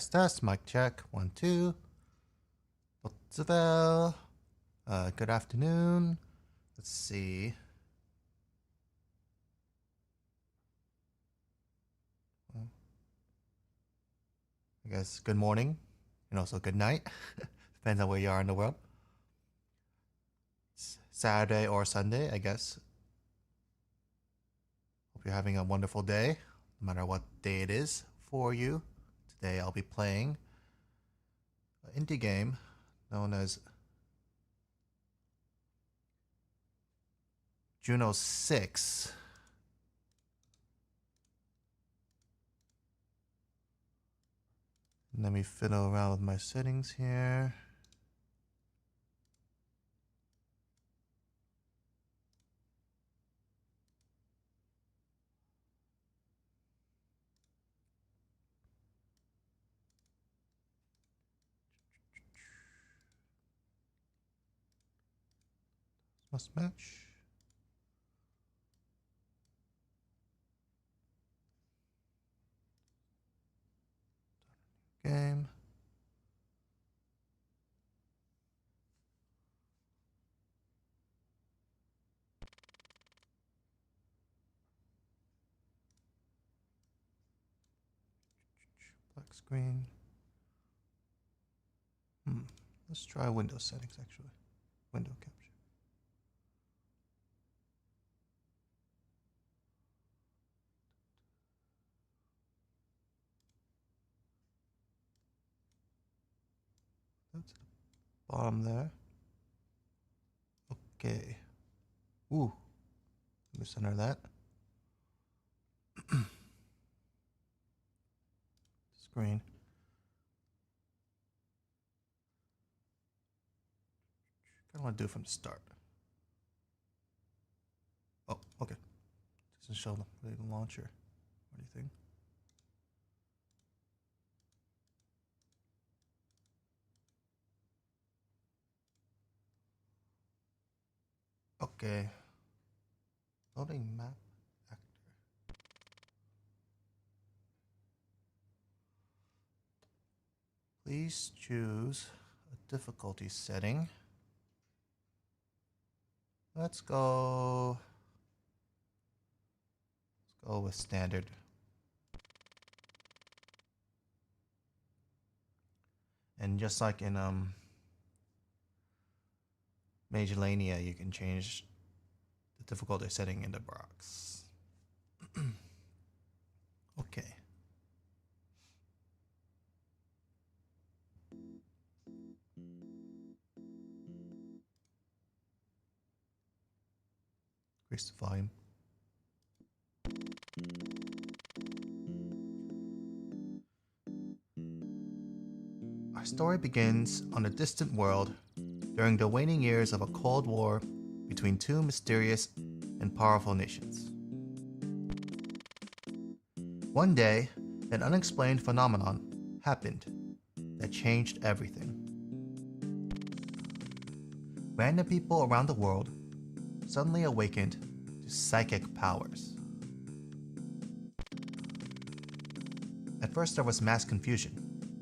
Test, mic check, 1, 2. Otsuvell. Good afternoon. Let's see. I guess good morning and also good night. Depends on where you are in the world. It's Saturday or Sunday, I guess. Hope you're having a wonderful day, no matter what day it is for you. Today I'll be playing an indie game known as Juno 6. Let me fiddle around with my settings here. Must match. Game. Black screen. Let's try Windows settings actually. Window capture. That's the bottom there. Okay. Ooh. Let me center that. Screen. I want to do it from the start. Oh, okay. Doesn't show the launcher or anything. Okay. Loading map actor. Please choose a difficulty setting. Let's go with standard. And just like in Magellania, you can change the difficulty setting in the box. Okay. Increase the volume. Our story begins on a distant world during the waning years of a Cold War between two mysterious and powerful nations. One day, an unexplained phenomenon happened that changed everything. Random people around the world suddenly awakened to psychic powers. At first there was mass confusion,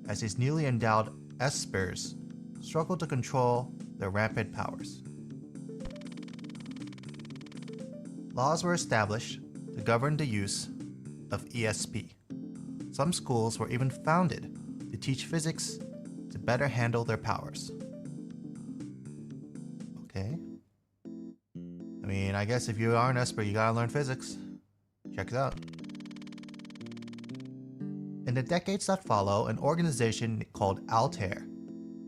as these newly endowed espers struggled to control their rampant powers. Laws were established to govern the use of ESP. Some schools were even founded to teach physics to better handle their powers. Okay. I mean, I guess if you are an esper, you gotta learn physics. Check it out. In the decades that follow, an organization called Altair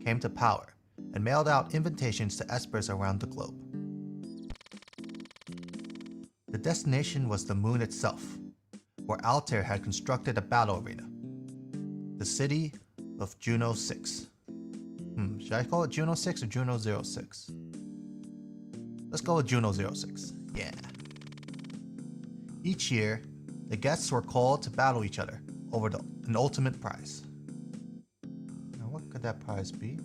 came to power and mailed out invitations to espers around the globe. The destination was the moon itself, where Altair had constructed a battle arena. The city of Juno 6. Should I call it Juno 6 or Juno 06? Let's go with Juno 06. Yeah. Each year, the guests were called to battle each other over an ultimate prize. Now, what could that prize be?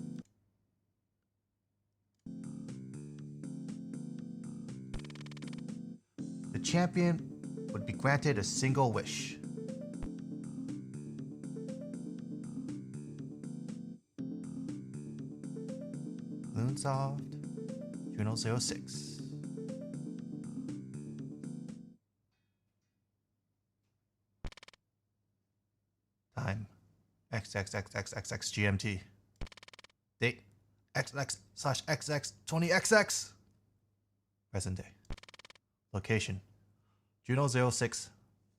The champion would be granted a single wish. Illunsoft, Juno 06. Time XXXXXX GMT. Date XX/XX20XX. Present day. Location Juno 06,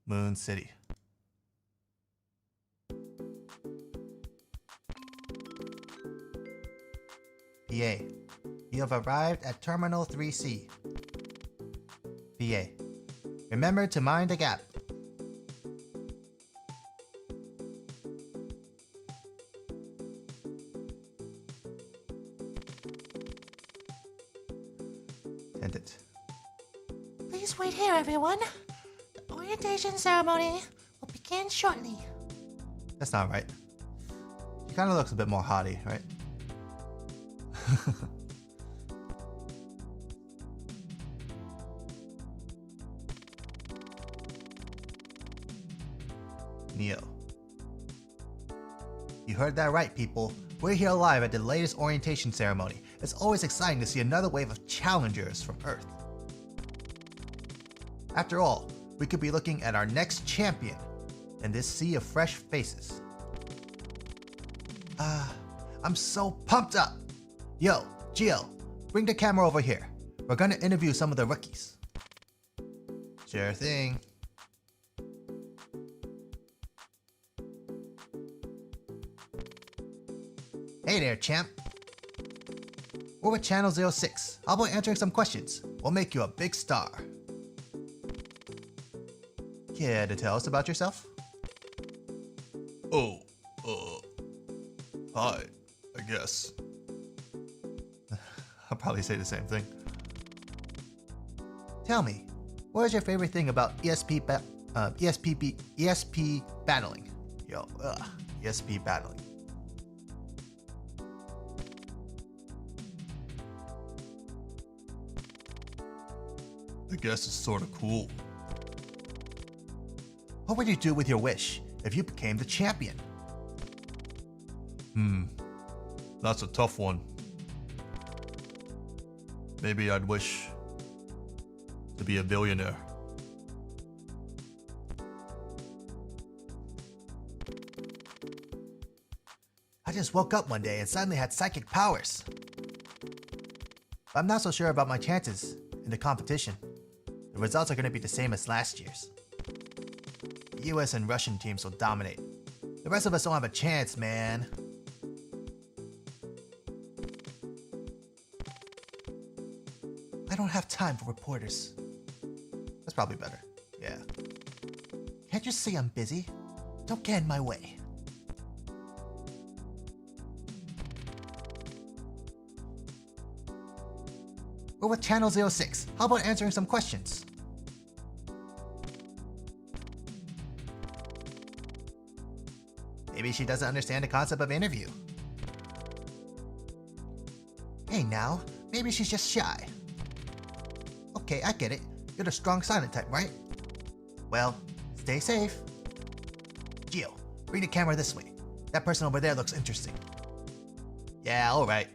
Moon City. PA, you have arrived at Terminal 3C. PA, remember to mind the gap. Attendant. Please wait here, everyone. The orientation ceremony will begin shortly. That's not right. She kind of looks a bit more haughty, right? Neo. You heard that right, people. We're here live at the latest orientation ceremony. It's always exciting to see another wave of challengers from Earth. After all, we could be looking at our next champion in this sea of fresh faces. I'm so pumped up! Yo, Gio, bring the camera over here. We're gonna interview some of the rookies. Sure thing. Hey there, champ. We're with Channel 06. How about answering some questions? We'll make you a big star. Care to tell us about yourself? Oh, hi, I guess. I'll probably say the same thing. Tell me, what is your favorite thing about ESP battling? ESP battling. I guess it's sort of cool. What would you do with your wish if you became the champion? That's a tough one. Maybe I'd wish to be a billionaire. I just woke up one day and suddenly had psychic powers. But I'm not so sure about my chances in the competition. The results are going to be the same as last year's. The US and Russian teams will dominate. The rest of us don't have a chance, man. I don't have time for reporters. That's probably better. Yeah. Can't you see I'm busy? Don't get in my way. We're with Channel 06. How about answering some questions? Maybe she doesn't understand the concept of interview. Hey now, maybe she's just shy. Okay, I get it. You're the strong silent type, right? Well, stay safe. Gio, bring the camera this way. That person over there looks interesting. Yeah, alright.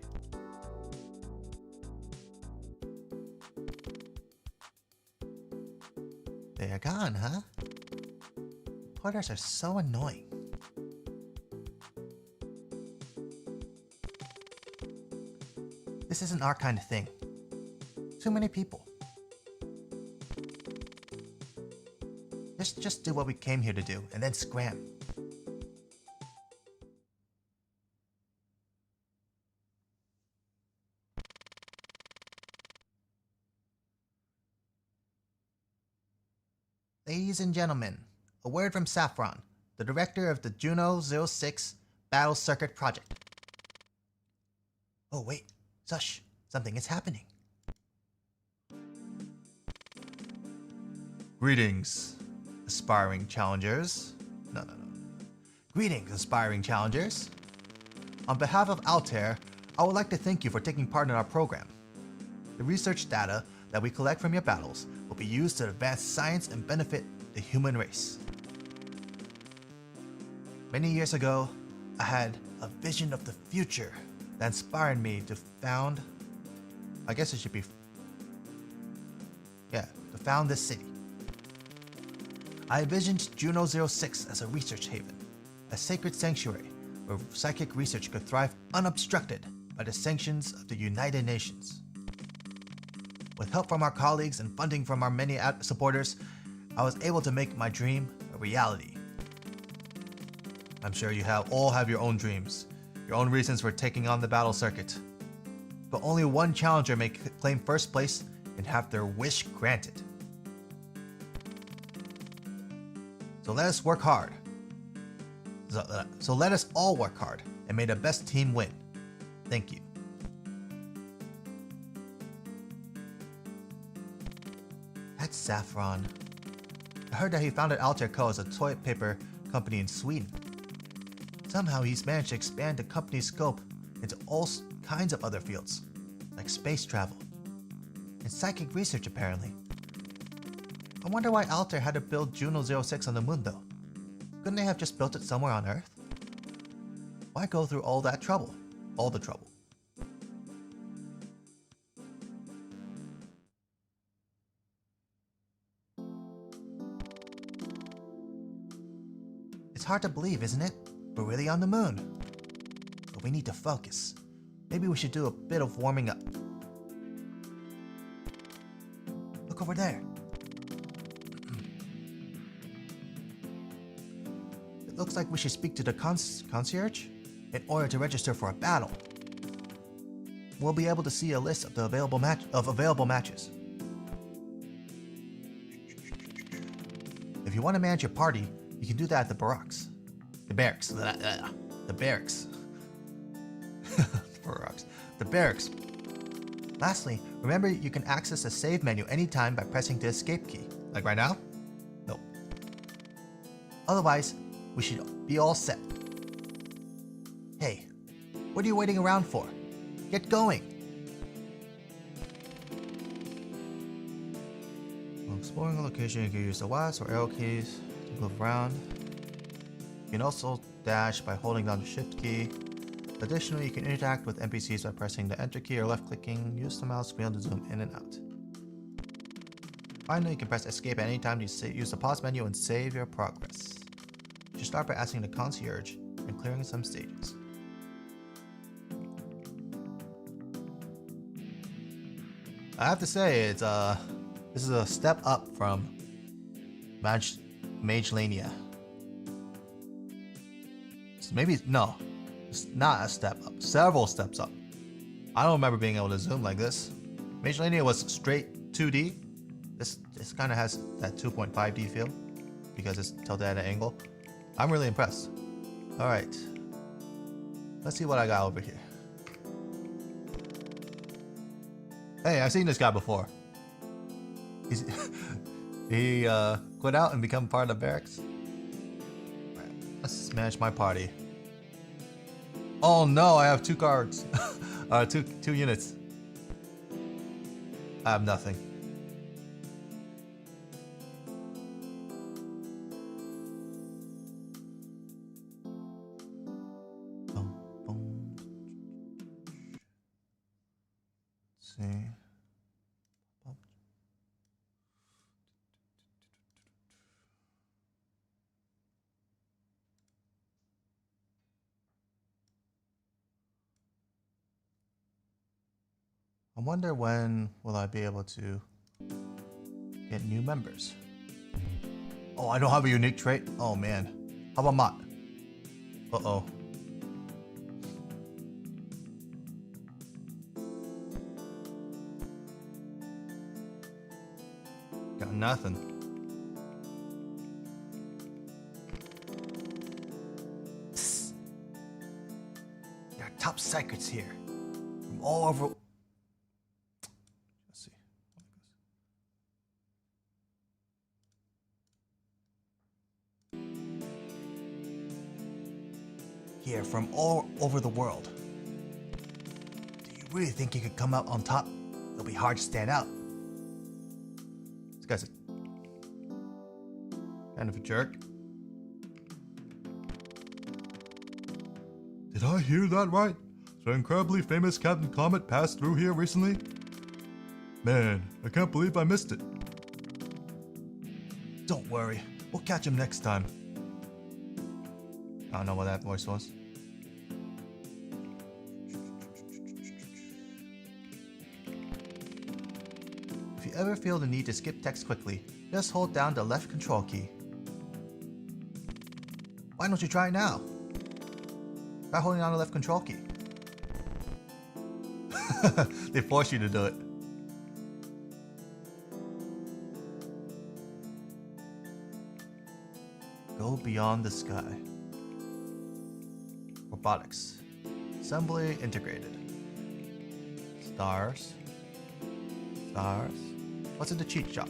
They're gone, huh? Reporters are so annoying. This isn't our kind of thing. Too many people. Just do what we came here to do, and then scram. Ladies and gentlemen, a word from Saffron, the director of the Juno 06 Battle Circuit Project. Oh wait, Sush, something is happening. Greetings, aspiring challengers. No. Greetings, aspiring challengers. On behalf of Altair, I would like to thank you for taking part in our program. The research data that we collect from your battles will be used to advance science and benefit the human race. Many years ago, I had a vision of the future that inspired me to found, I guess it should be, yeah, to found this city. I envisioned Juno 06 as a research haven, a sacred sanctuary where psychic research could thrive unobstructed by the sanctions of the United Nations. With help from our colleagues and funding from our many supporters, I was able to make my dream a reality. I'm sure you all have your own dreams, your own reasons for taking on the battle circuit. But only one challenger may claim first place and have their wish granted. So let us work hard. So let us all work hard and may the best team win. Thank you. That's Saffron. I heard that he founded Altair Co. as a toilet paper company in Sweden. Somehow he's managed to expand the company's scope into all kinds of other fields, like space travel and psychic research apparently. I wonder why Altair had to build Juno 06 on the moon though. Couldn't they have just built it somewhere on Earth? Why go through all that trouble? All the trouble. It's hard to believe, isn't it? We're really on the moon. But we need to focus. Maybe we should do a bit of warming up. Look over there. It looks like we should speak to the concierge in order to register for a battle. We'll be able to see a list of the available matches. If you want to manage your party, you can do that at the barracks. The barracks. The barracks. The barracks. Lastly, remember you can access the save menu anytime by pressing the escape key. Like right now? Nope. Otherwise, we should be all set. Hey, what are you waiting around for? Get going! While exploring a location, you can use the WASD or arrow keys to move around. You can also dash by holding down the shift key. Additionally, you can interact with NPCs by pressing the enter key or left clicking. Use the mouse wheel to zoom in and out. Finally, you can press escape at any time to use the pause menu and save your progress. You should start by asking the concierge and clearing some stages. I have to say, it's this is a step up from Magellania. So maybe no, it's not a step up. Several steps up. I don't remember being able to zoom like this. Magellania was straight 2D. This kind of has that 2.5D feel because it's tilted at an angle. I'm really impressed. All right, let's see what I got over here. Hey, I've seen this guy before. He quit out and become part of the barracks. Right, let's manage my party. Oh no, I have 2 cards. two units. I have nothing. Let's see. I wonder when will I be able to get new members. Oh, I don't have a unique trait? Oh man. How about Mott? Uh-oh. Got nothing. Psst. There are top secrets here. From all over. Let's see. Here from all over the world. Do you really think you could come out on top? It'll be hard to stand out. This guy's kind of a jerk. Did I hear that right? The incredibly famous Captain Comet passed through here recently? Man, I can't believe I missed it. Don't worry, we'll catch him next time. I don't know what that voice was. If you ever feel the need to skip text quickly, just hold down the left control key. Why don't you try it now? Try holding down the left control key. They force you to do it. Go beyond the sky. Robotics. Assembly integrated. Stars. Stars. What's in the cheat shop?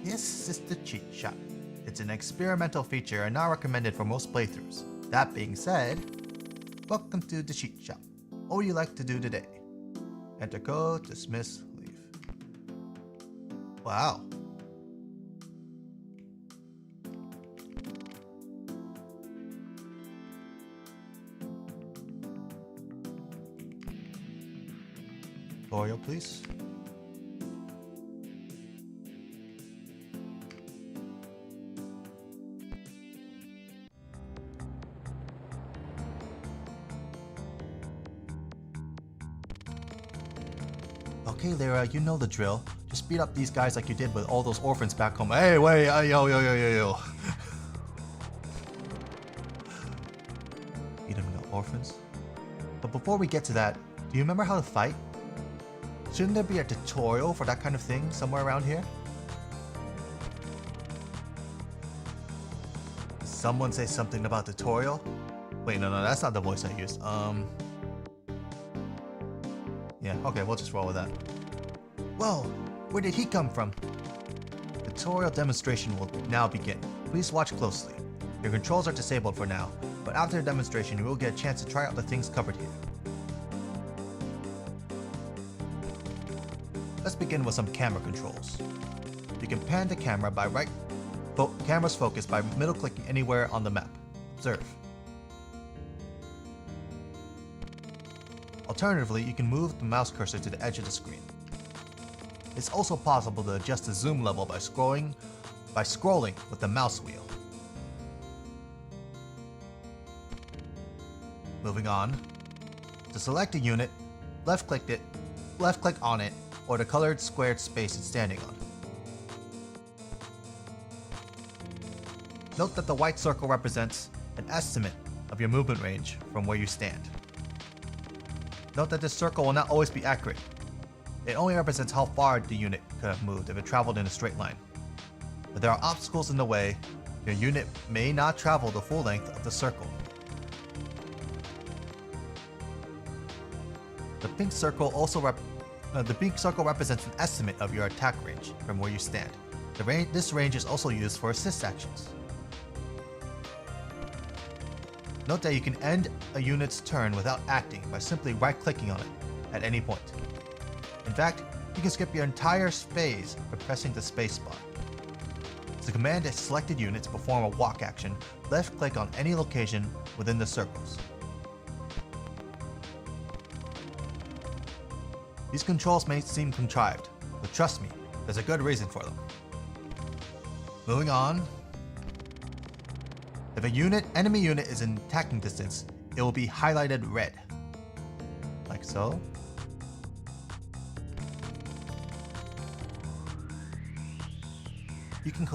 This is the cheat shop. It's an experimental feature and not recommended for most playthroughs. That being said, welcome to the cheat shop. What would you like to do today? Enter code, dismiss, leave. Wow. Tutorial, please. Okay, Lyra, you know the drill. Just beat up these guys like you did with all those orphans back home. Hey, wait, yo. Beat them the orphans? But before we get to that, do you remember how to fight? Shouldn't there be a tutorial for that kind of thing somewhere around here? Did someone say something about tutorial? Wait, no, that's not the voice I used. Yeah, okay, we'll just roll with that. Whoa, where did he come from? Tutorial demonstration will now begin. Please watch closely. Your controls are disabled for now, but after the demonstration you will get a chance to try out the things covered here. Let's begin with some camera controls. You can pan the camera by camera's focus by middle clicking anywhere on the map. Observe. Alternatively, you can move the mouse cursor to the edge of the screen. It's also possible to adjust the zoom level by scrolling with the mouse wheel. Moving on. To select a unit, left click on it, or the colored squared space it's standing on. Note that the white circle represents an estimate of your movement range from where you stand. Note that this circle will not always be accurate. It only represents how far the unit could have moved if it traveled in a straight line. If there are obstacles in the way, your unit may not travel the full length of the circle. The pink circle represents an estimate of your attack range from where you stand. This range is also used for assist actions. Note that you can end a unit's turn without acting by simply right-clicking on it at any point. In fact, you can skip your entire phase by pressing the spacebar. To command a selected unit to perform a walk action, left-click on any location within the circles. These controls may seem contrived, but trust me, there's a good reason for them. Moving on. If a enemy unit is in attacking distance, it will be highlighted red. Like so. You can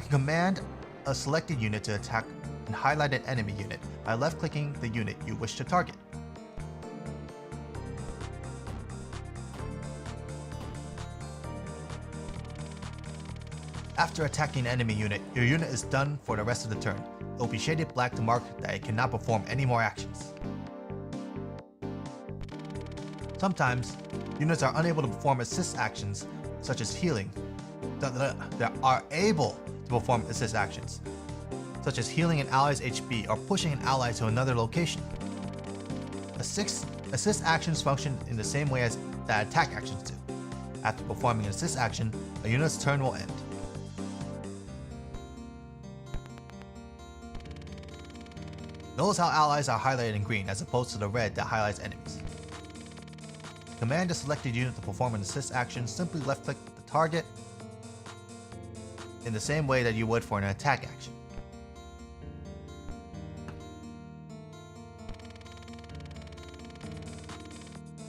command a selected unit to attack an highlighted enemy unit by left-clicking the unit you wish to target. After attacking an enemy unit, your unit is done for the rest of the turn. It will be shaded black to mark that it cannot perform any more actions. Sometimes, units are unable to perform assist actions, such as healing. They are able to perform assist actions, such as healing an ally's HP or pushing an ally to another location. Assist actions function in the same way as that attack actions do. After performing an assist action, a unit's turn will end. Notice how allies are highlighted in green as opposed to the red that highlights enemies. Command the selected unit to perform an assist action, simply left-click the target in the same way that you would for an attack action.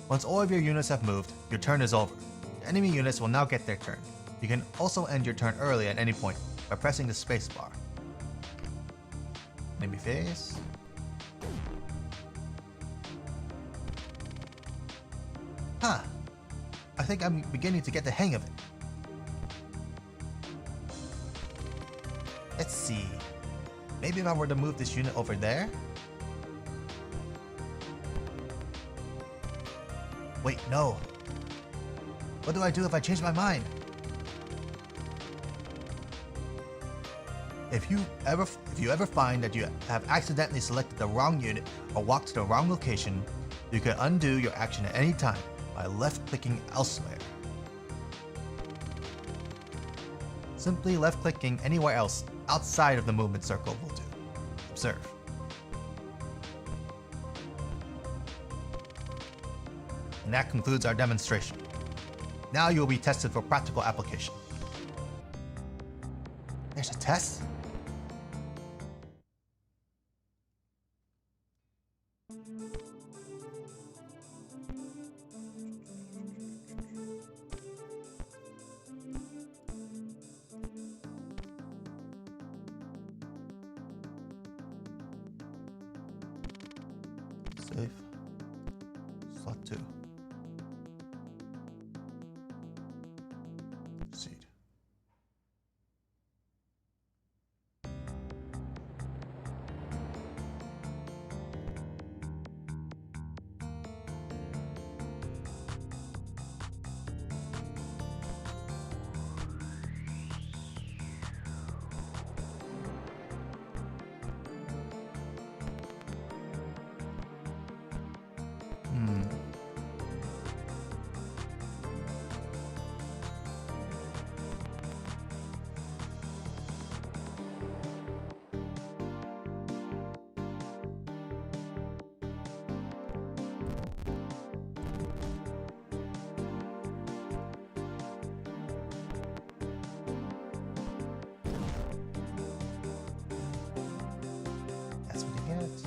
Once all of your units have moved, your turn is over. The enemy units will now get their turn. You can also end your turn early at any point by pressing the spacebar. Enemy phase. Huh. I think I'm beginning to get the hang of it. Let's see. Maybe if I were to move this unit over there? Wait, no. What do I do if I change my mind? If you ever find that you have accidentally selected the wrong unit or walked to the wrong location, you can undo your action at any time by left-clicking elsewhere. Simply left-clicking anywhere else outside of the movement circle will do. Observe. And that concludes our demonstration. Now you will be tested for practical application. There's a test? Save. Slot 2. Proceed. That's what he gets.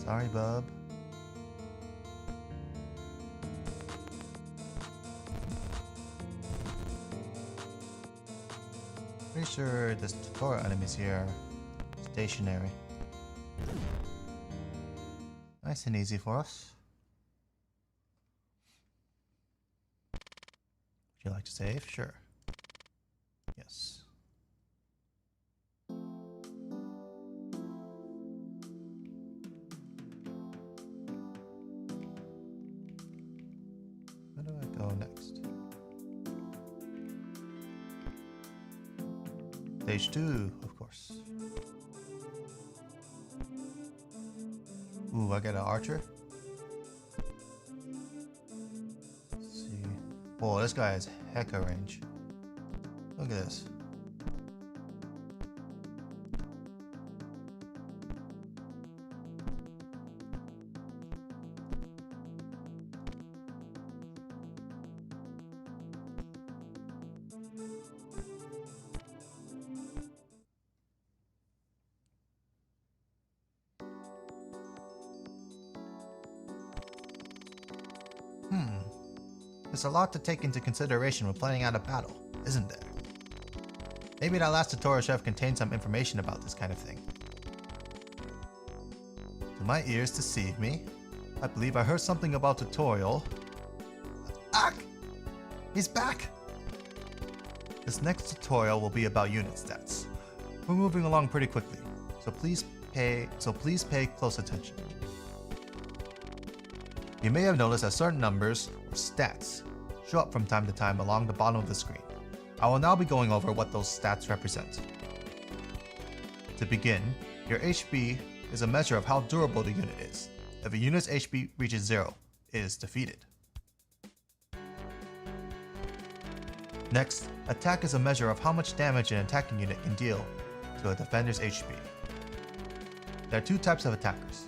Sorry, bub. Pretty sure this tutorial enemies here are stationary. Nice and easy for us. Would you like to save? Sure. Yes. Where do I go next? Stage 2, of course. Ooh, I got an archer. Let's see. Whoa, this guy has hecka range. Look at this. There's a lot to take into consideration when planning out a battle, isn't there? Maybe that last tutorial should have contained some information about this kind of thing. Do my ears deceive me? I believe I heard something about tutorial. Ah! He's back! This next tutorial will be about unit stats. We're moving along pretty quickly, so please pay close attention. You may have noticed that certain numbers, or stats, show up from time to time along the bottom of the screen. I will now be going over what those stats represent. To begin, your HP is a measure of how durable the unit is. If a unit's HP reaches 0, it is defeated. Next, attack is a measure of how much damage an attacking unit can deal to a defender's HP. There are two types of attackers: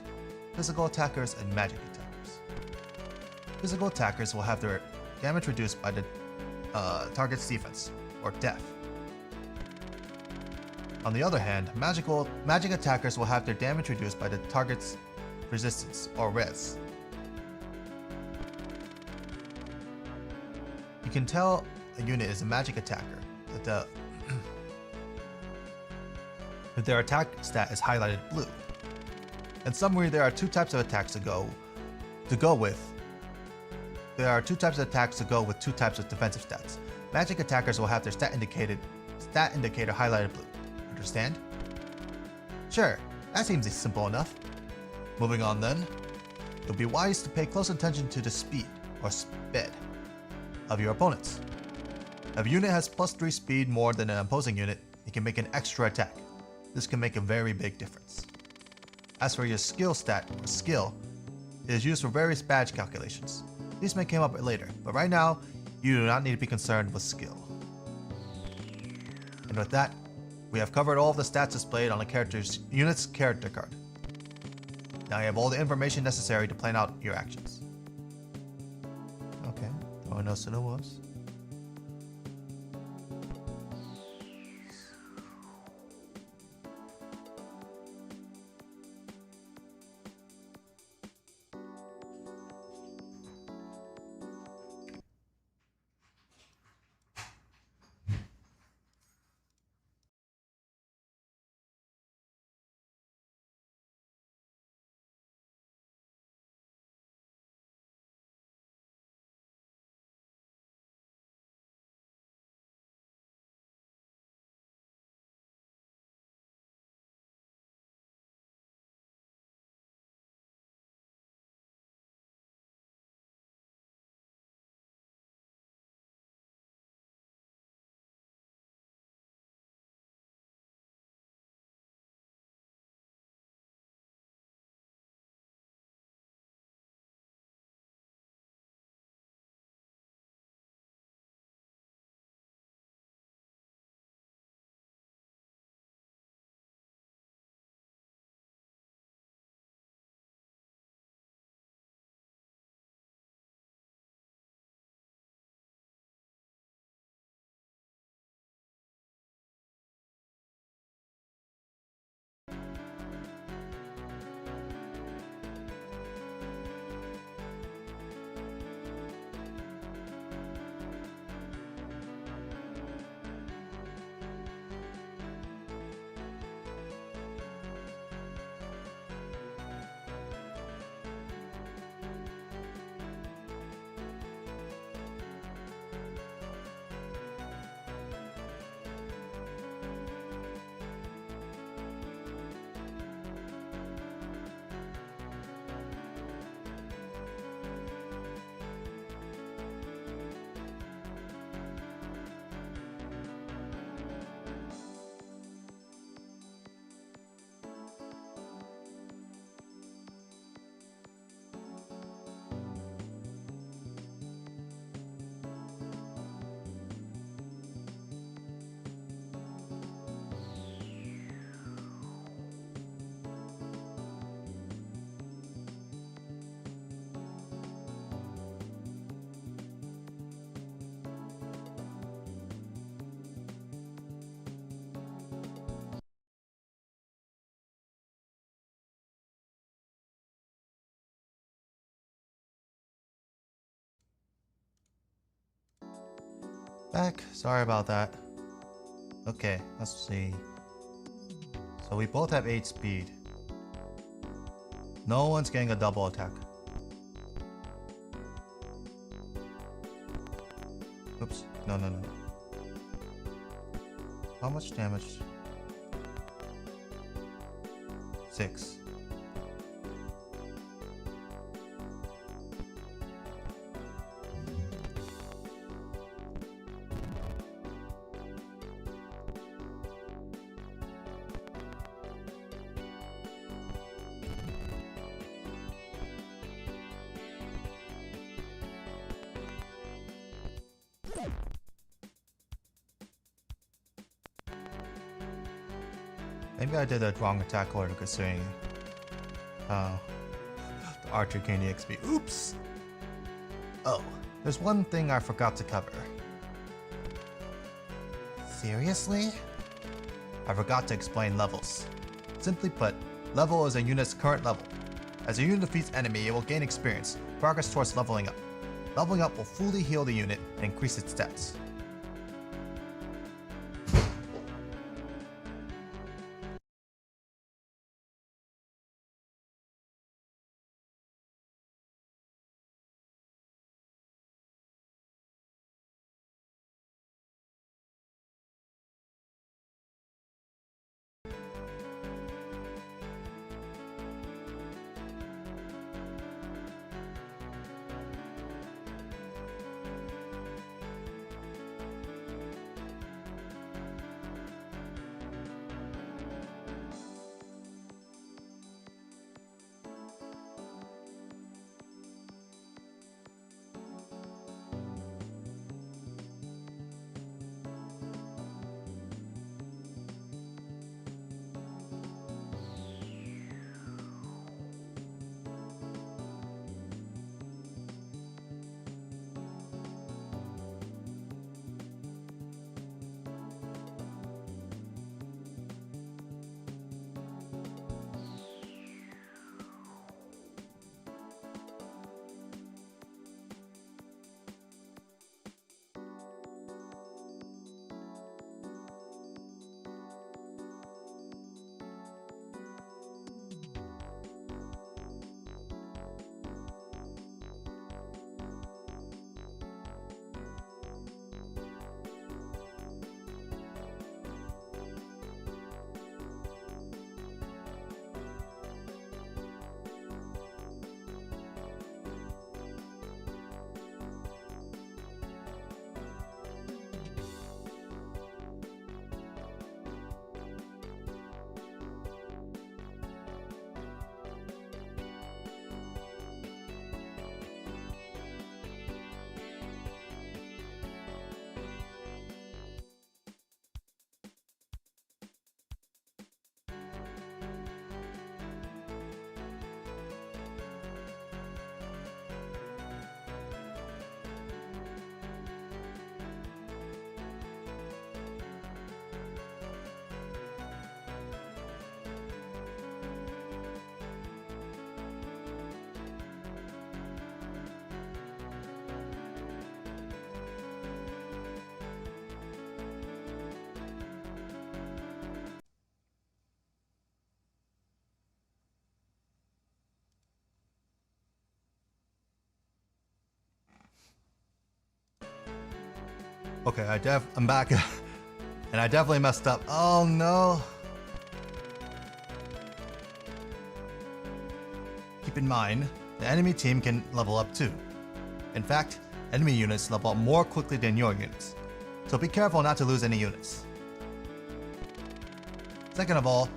physical attackers and magic attackers. Physical attackers will have their damage reduced by the target's defense, or def. On the other hand, magic attackers will have their damage reduced by the target's resistance, or res. You can tell a unit is a magic attacker if their attack stat is highlighted blue. In summary, there are two types of attacks to go with. There are two types of attacks to go with two types of defensive stats. Magic attackers will have their stat indicator highlighted blue. Understand? Sure, that seems simple enough. Moving on then, it would be wise to pay close attention to the speed, or sped, of your opponents. If a unit has +3 speed more than an opposing unit, it can make an extra attack. This can make a very big difference. As for your skill stat, or skill, it is used for various badge calculations. These may come up later, but right now, you do not need to be concerned with skill. And with that, we have covered all of the stats displayed on the unit's character card. Now you have all the information necessary to plan out your actions. Okay, throwing those to the wolves. Back. Sorry about that. Okay, let's see. So we both have 8 speed. No one's getting a double attack. Oops. No. How much damage? 6. Maybe I did the wrong attack order considering the archer gained the XP. Oops! Oh, there's one thing I forgot to cover. Seriously? I forgot to explain levels. Simply put, level is a unit's current level. As a unit defeats enemy, it will gain experience, progress towards leveling up. Leveling up will fully heal the unit and increase its stats. Okay, I'm back. And I definitely messed up. Oh no. Keep in mind, the enemy team can level up too. In fact, enemy units level up more quickly than your units. So be careful not to lose any units. Second of all,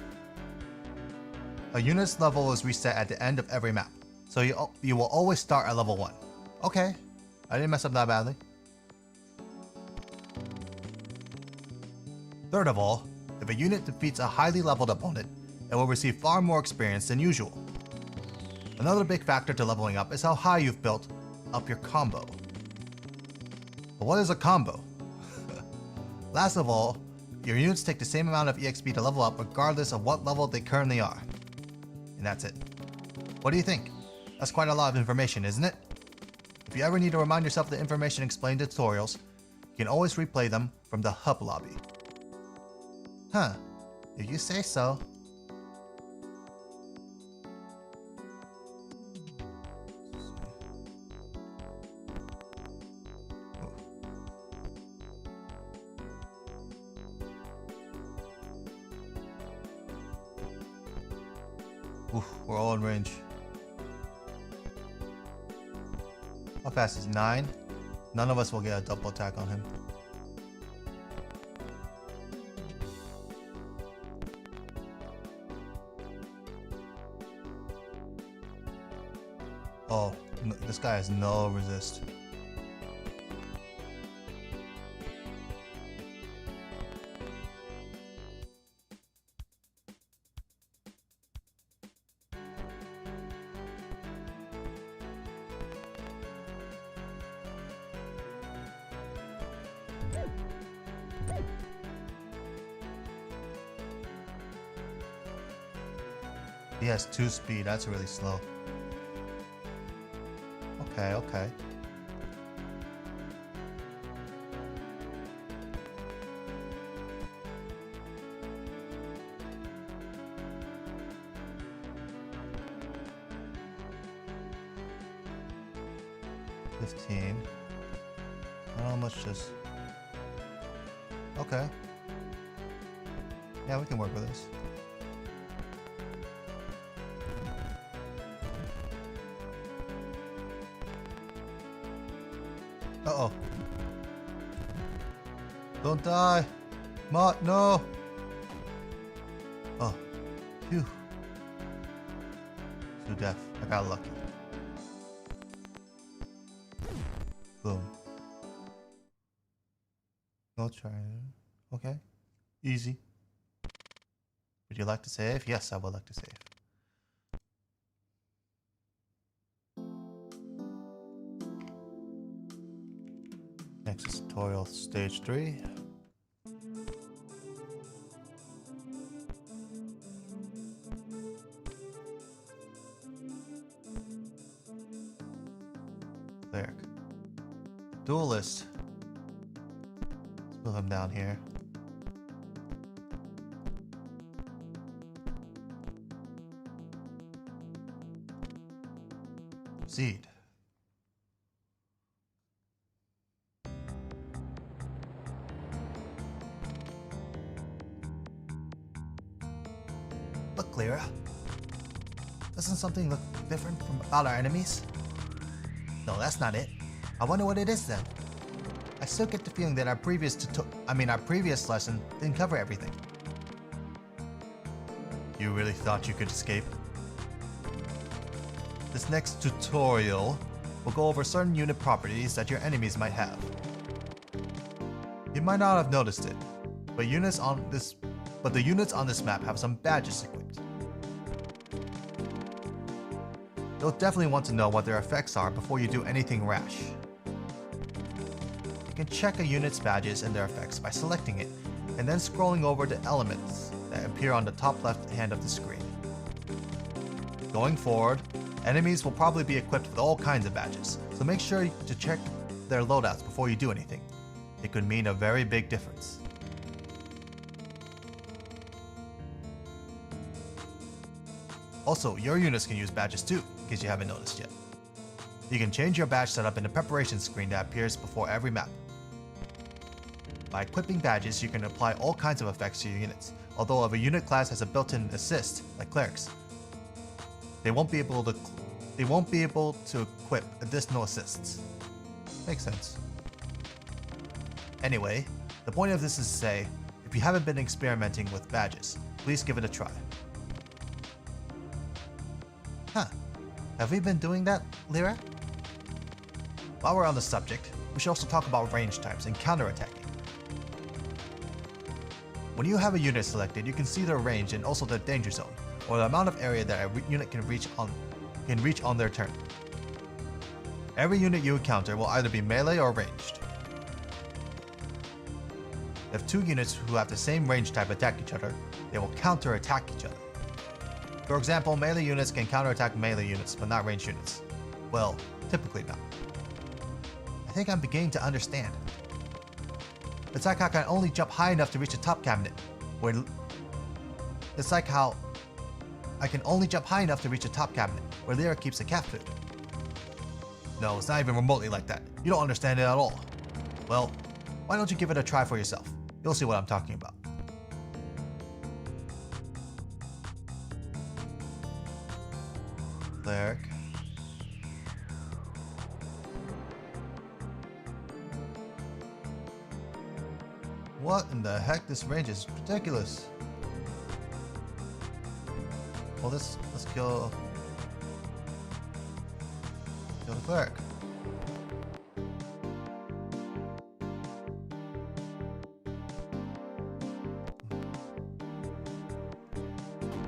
a unit's level is reset at the end of every map. So you will always start at level 1. Okay, I didn't mess up that badly. Third of all, if a unit defeats a highly leveled opponent, it will receive far more experience than usual. Another big factor to leveling up is how high you've built up your combo. But what is a combo? Last of all, your units take the same amount of EXP to level up regardless of what level they currently are. And that's it. What do you think? That's quite a lot of information, isn't it? If you ever need to remind yourself of the information explained in tutorials, you can always replay them from the hub lobby. Huh, if you say so. Oof, we're all in range. How fast is 9? None of us will get a double attack on him. Oh, no, this guy has no resist. He has 2 speed. That's really slow. Okay, okay. $15. How much just... Okay. Yeah, we can work with this. Uh-oh. Don't die. Mott, no. Oh. Phew. To death. I got lucky. Boom. No try. Okay. Easy. Would you like to save? Yes, I would like to save. Next is tutorial stage 3. Cleric. Duelist. Let's move him down here. Proceed. Look, Lyra. Doesn't something look different from about our enemies? No, that's not it. I wonder what it is then. I still get the feeling that our previous lesson didn't cover everything. You really thought you could escape? This next tutorial will go over certain unit properties that your enemies might have. You might not have noticed it, but the units on this map have some badges equipped. You'll definitely want to know what their effects are before you do anything rash. You can check a unit's badges and their effects by selecting it, and then scrolling over the elements that appear on the top left hand of the screen. Going forward, enemies will probably be equipped with all kinds of badges, so make sure to check their loadouts before you do anything. It could mean a very big difference. Also, your units can use badges too, in case you haven't noticed yet. You can change your badge setup in the preparation screen that appears before every map. By equipping badges, you can apply all kinds of effects to your units, although if a unit class has a built-in assist, like clerics, they won't be able to equip additional assists. Makes sense. Anyway, the point of this is to say, if you haven't been experimenting with badges, please give it a try. Huh. Have we been doing that, Lyra? While we're on the subject, we should also talk about range types and counterattacking. When you have a unit selected, you can see their range and also their danger zone, or the amount of area that a unit can reach on their turn. Every unit you encounter will either be melee or ranged. If 2 units who have the same range type attack each other, they will counterattack each other. For example, melee units can counterattack melee units, but not ranged units. Well, typically not. I think I'm beginning to understand. It's like how I can only jump high enough to reach the top cabinet, where Lyra keeps the cat food. No, it's not even remotely like that. You don't understand it at all. Well, why don't you give it a try for yourself? You'll see what I'm talking about. Cleric. What in the heck? This range is ridiculous. Well, let's kill the cleric.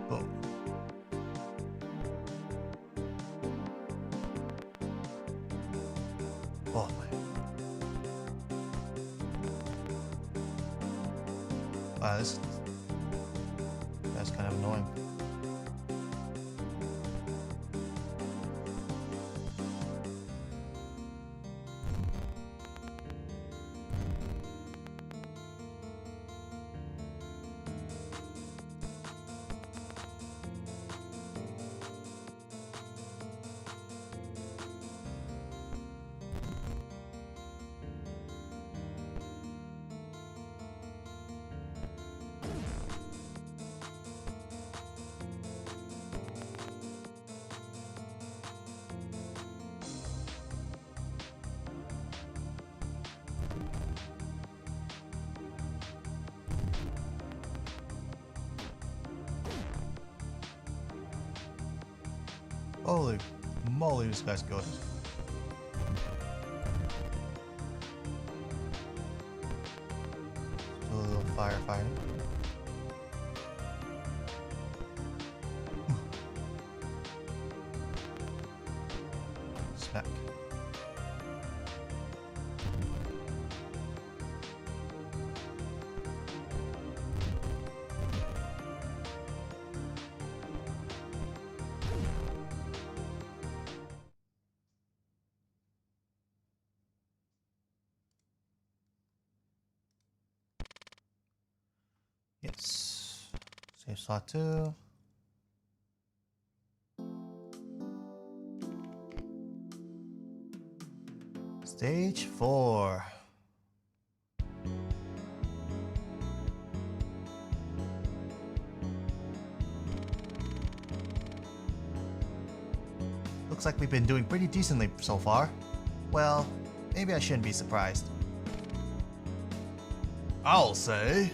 Boom. Oh my. Wow, that's kind of annoying. Holy moly, this guy's good. Still a little firefighting. Smack. Yes. Save slot 2. Stage 4. Looks like we've been doing pretty decently so far. Well, maybe I shouldn't be surprised. I'll say.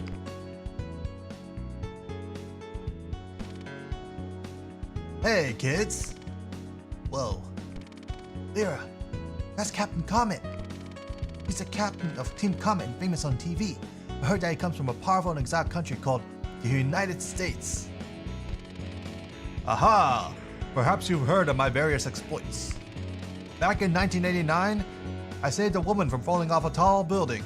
Hey, kids! Whoa. Lyra, that's Captain Comet. He's the captain of Team Comet and famous on TV. I heard that he comes from a powerful and exotic country called the United States. Aha! Perhaps you've heard of my various exploits. Back in 1989, I saved a woman from falling off a tall building.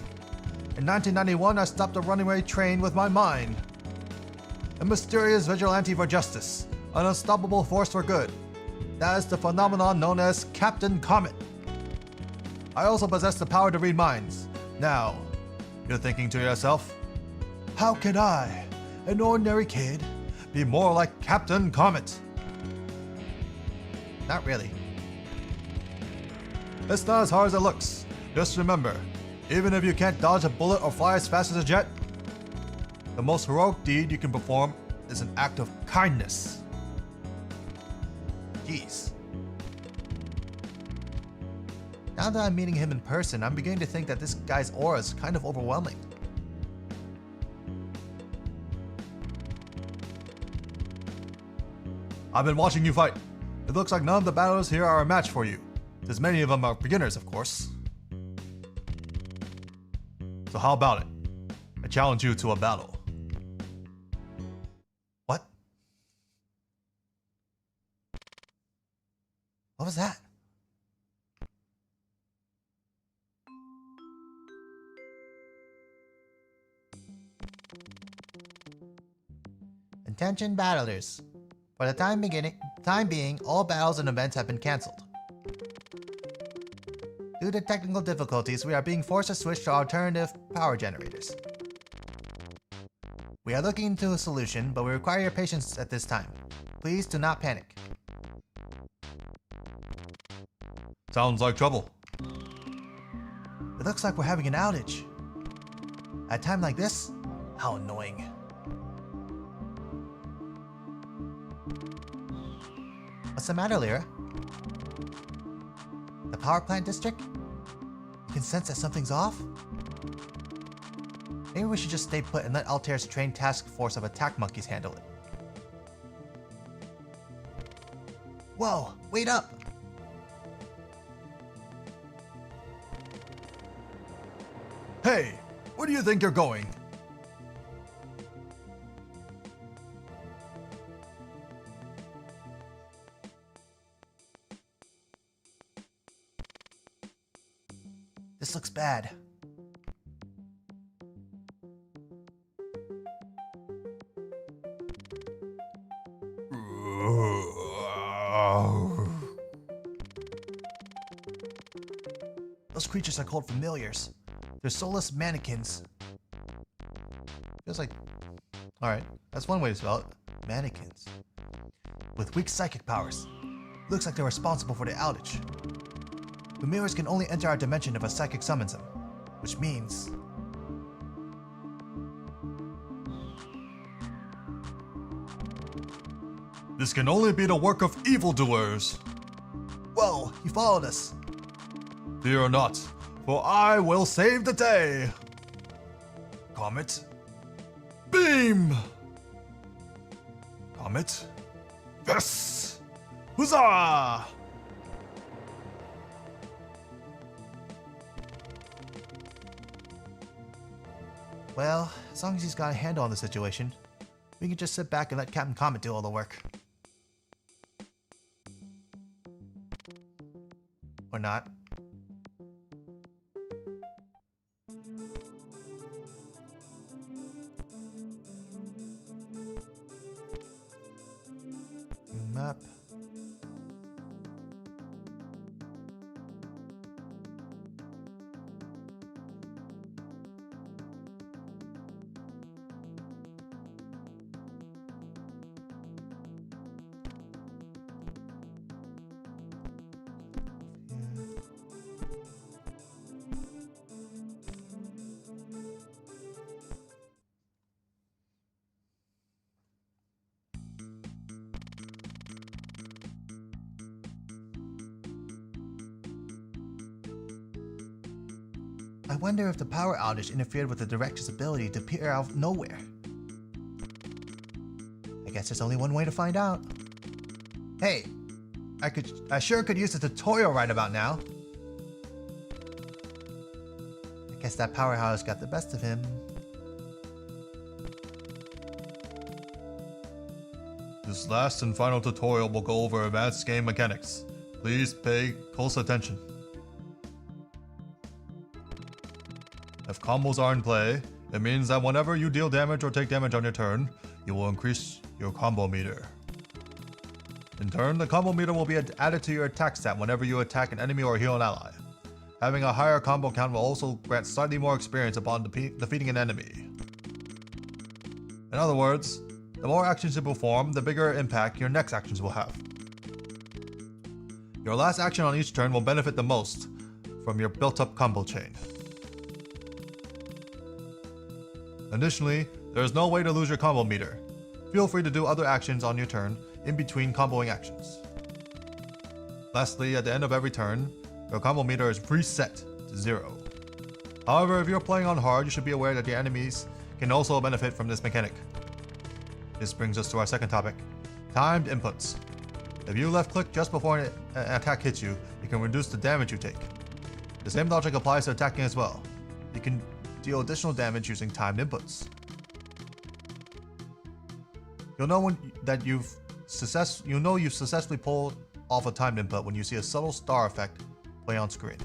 In 1991, I stopped a runaway train with my mind. A mysterious vigilante for justice, an unstoppable force for good. That is the phenomenon known as Captain Comet. I also possess the power to read minds. Now, you're thinking to yourself, how could I, an ordinary kid, be more like Captain Comet? Not really. It's not as hard as it looks. Just remember, even if you can't dodge a bullet or fly as fast as a jet, the most heroic deed you can perform is an act of kindness. Jeez. Now that I'm meeting him in person, I'm beginning to think that this guy's aura is kind of overwhelming. I've been watching you fight. It looks like none of the battlers here are a match for you, since many of them are beginners, of course. So how about it? I challenge you to a battle. What? What was that? Attention battlers. For the time being, all battles and events have been cancelled. Due to technical difficulties, we are being forced to switch to alternative power generators. We are looking into a solution, but we require your patience at this time. Please do not panic. Sounds like trouble. It looks like we're having an outage. At a time like this? How annoying. What's the matter, Lyra? The power plant district? You can sense that something's off? Maybe we should just stay put and let Altair's trained task force of attack monkeys handle it. Whoa, wait up! Hey, where do you think you're going? This looks bad. Those creatures are called familiars. They're soulless mannequins. Feels like... Alright, that's one way to spell it. Mannequins. With weak psychic powers. Looks like they're responsible for the outage. Familiars can only enter our dimension if a psychic summons them. Which means... This can only be the work of evildoers. Whoa, he followed us. Fear not, for I will save the day. Comet, beam. Comet, yes. Huzzah! Well, as long as he's got a handle on the situation, we can just sit back and let Captain Comet do all the work. Or not. Map. I wonder if the power outage interfered with the director's ability to appear out of nowhere. I guess there's only one way to find out. Hey, I sure could use a tutorial right about now. I guess that powerhouse got the best of him. This last and final tutorial will go over advanced game mechanics. Please pay close attention. If combos are in play, it means that whenever you deal damage or take damage on your turn, you will increase your combo meter. In turn, the combo meter will be added to your attack stat whenever you attack an enemy or heal an ally. Having a higher combo count will also grant slightly more experience upon defeating an enemy. In other words, the more actions you perform, the bigger impact your next actions will have. Your last action on each turn will benefit the most from your built-up combo chain. Additionally, there is no way to lose your combo meter. Feel free to do other actions on your turn in between comboing actions. Lastly, at the end of every turn, your combo meter is reset to 0. However, if you're playing on hard, you should be aware that your enemies can also benefit from this mechanic. This brings us to our second topic, timed inputs. If you left click just before an attack hits you, you can reduce the damage you take. The same logic applies to attacking as well. You can deal additional damage using timed inputs. You'll know you've successfully pulled off a timed input when you see a subtle star effect play on screen.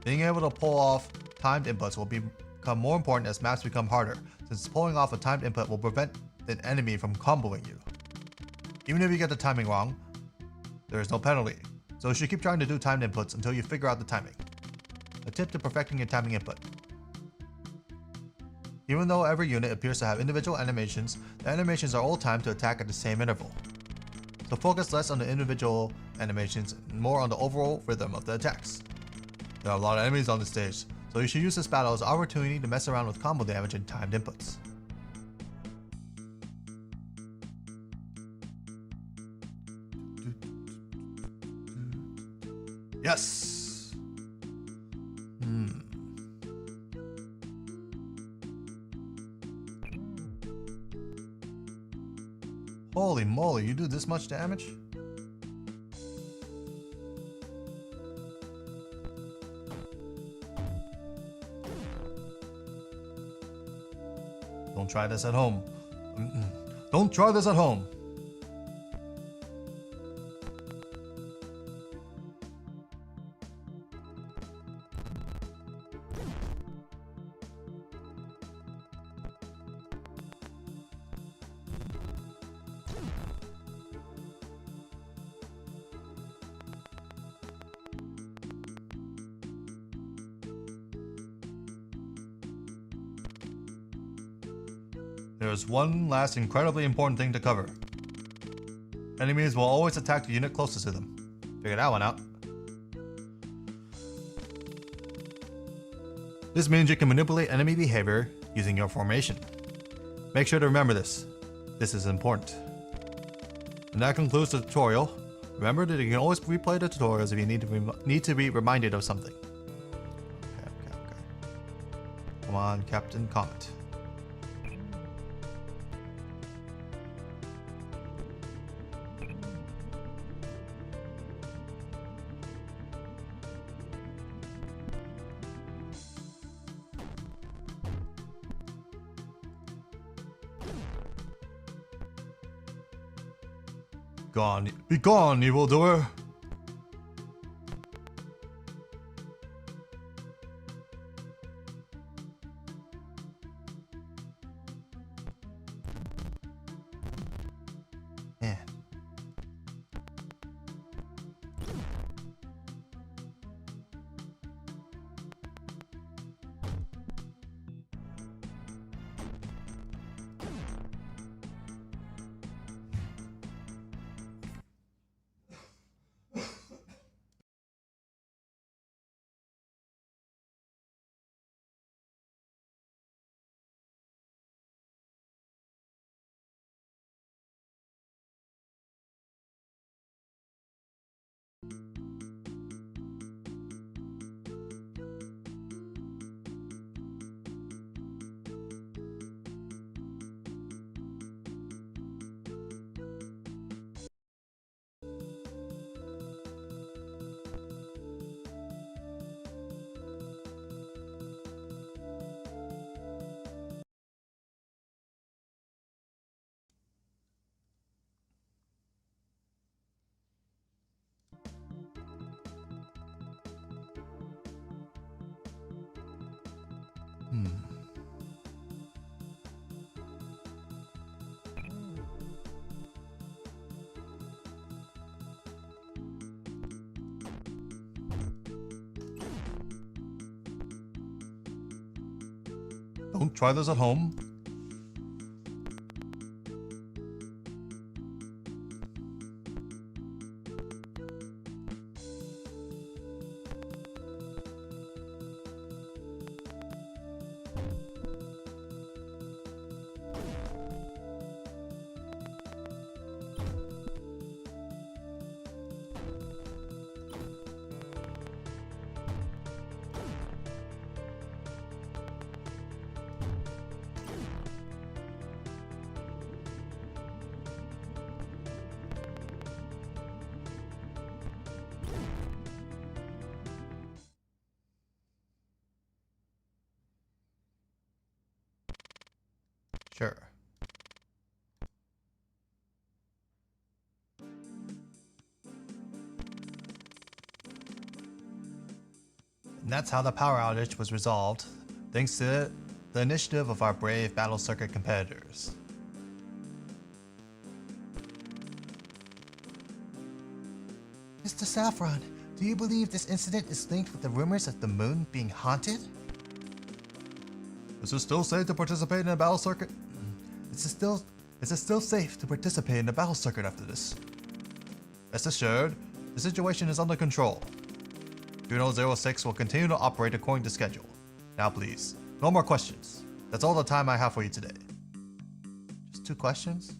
Being able to pull off timed inputs will become more important as maps become harder, since pulling off a timed input will prevent an enemy from comboing you. Even if you get the timing wrong, there is no penalty, so you should keep trying to do timed inputs until you figure out the timing. A tip to perfecting your timing input. Even though every unit appears to have individual animations, the animations are all timed to attack at the same interval. So focus less on the individual animations and more on the overall rhythm of the attacks. There are a lot of enemies on the stage, so you should use this battle as an opportunity to mess around with combo damage and timed inputs. Yes! Holy moly, you do this much damage? Don't try this at home. Don't try this at home. There's one last incredibly important thing to cover. Enemies will always attack the unit closest to them. Figure that one out. This means you can manipulate enemy behavior using your formation. Make sure to remember this. This is important. And that concludes the tutorial. Remember that you can always replay the tutorials if you need to be reminded of something. Okay. Come on, Captain Comet. Be gone, evildoer! Man. Don't try this at home. Sure. And that's how the power outage was resolved, thanks to the initiative of our brave Battle Circuit competitors. Mr. Saffron, do you believe this incident is linked with the rumors of the moon being haunted? Is it still safe to participate in a battle circuit? Is it still safe to participate in a battle circuit after this? Rest assured, the situation is under control. Juno 06 will continue to operate according to schedule. Now please, no more questions. That's all the time I have for you today. Just 2 questions?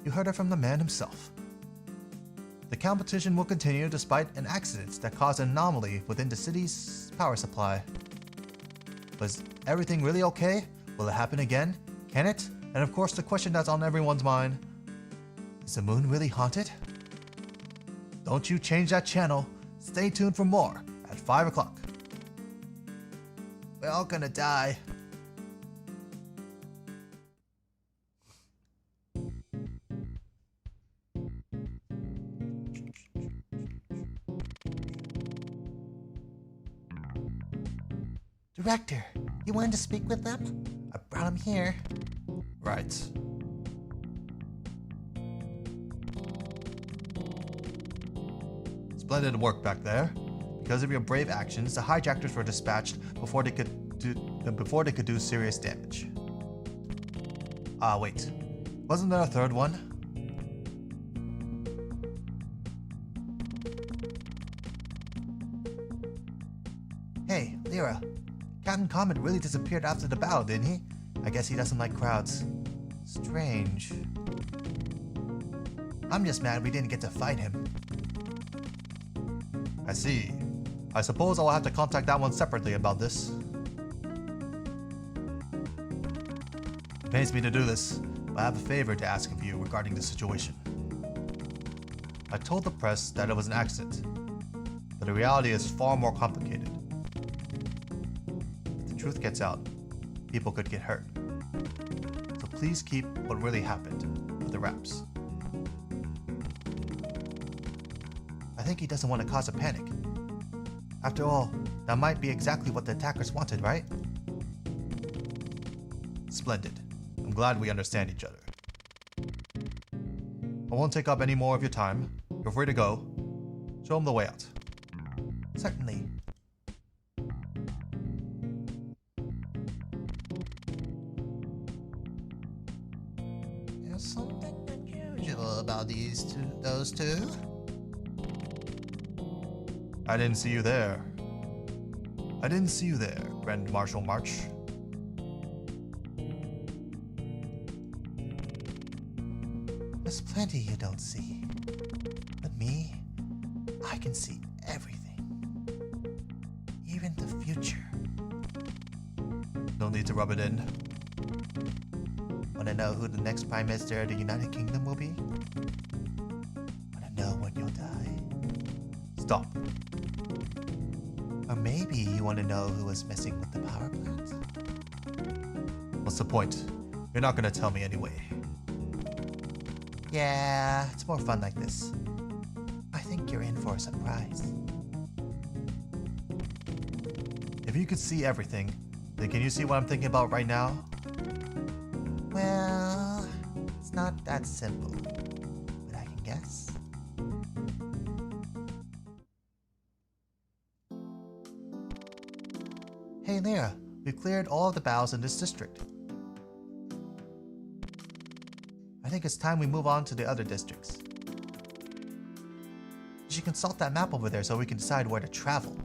You heard it from the man himself. The competition will continue despite an accident that caused an anomaly within the city's power supply. Was everything really okay? Will it happen again? Can it? And of course the question that's on everyone's mind, is the moon really haunted? Don't you change that channel. Stay tuned for more at 5 o'clock. We're all gonna die. Director, you wanted to speak with them? I brought him here. Right. Splendid work back there. Because of your brave actions, the hijackers were dispatched before they could do serious damage. Ah, wait. Wasn't there a third one? Hey, Lyra. Captain Comet really disappeared after the battle, didn't he? I guess he doesn't like crowds. Strange. I'm just mad we didn't get to fight him. I see. I suppose I'll have to contact that one separately about this. It pains me to do this, but I have a favor to ask of you regarding the situation. I told the press that it was an accident, but the reality is far more complicated. truth gets out, people could get hurt. So please keep what really happened under wraps. I think he doesn't want to cause a panic. After all, that might be exactly what the attackers wanted, right? Splendid. I'm glad we understand each other. I won't take up any more of your time. You're free to go. Show him the way out. Certainly. There's something unusual about those two. I didn't see you there. I didn't see you there, Grand Marshal March. There's plenty you don't see. But me, I can see everything. Even the future. No need to rub it in. Wanna know who the next Prime Minister of the United Kingdom will be? Wanna know when you'll die? Stop. Or maybe you wanna know who was messing with the power plant? What's the point? You're not gonna tell me anyway. Yeah, it's more fun like this. I think you're in for a surprise. If you could see everything, then can you see what I'm thinking about right now? Well, it's not that simple, but I can guess. Hey Lyra, we've cleared all of the battles in this district. I think it's time we move on to the other districts. You should consult that map over there so we can decide where to travel.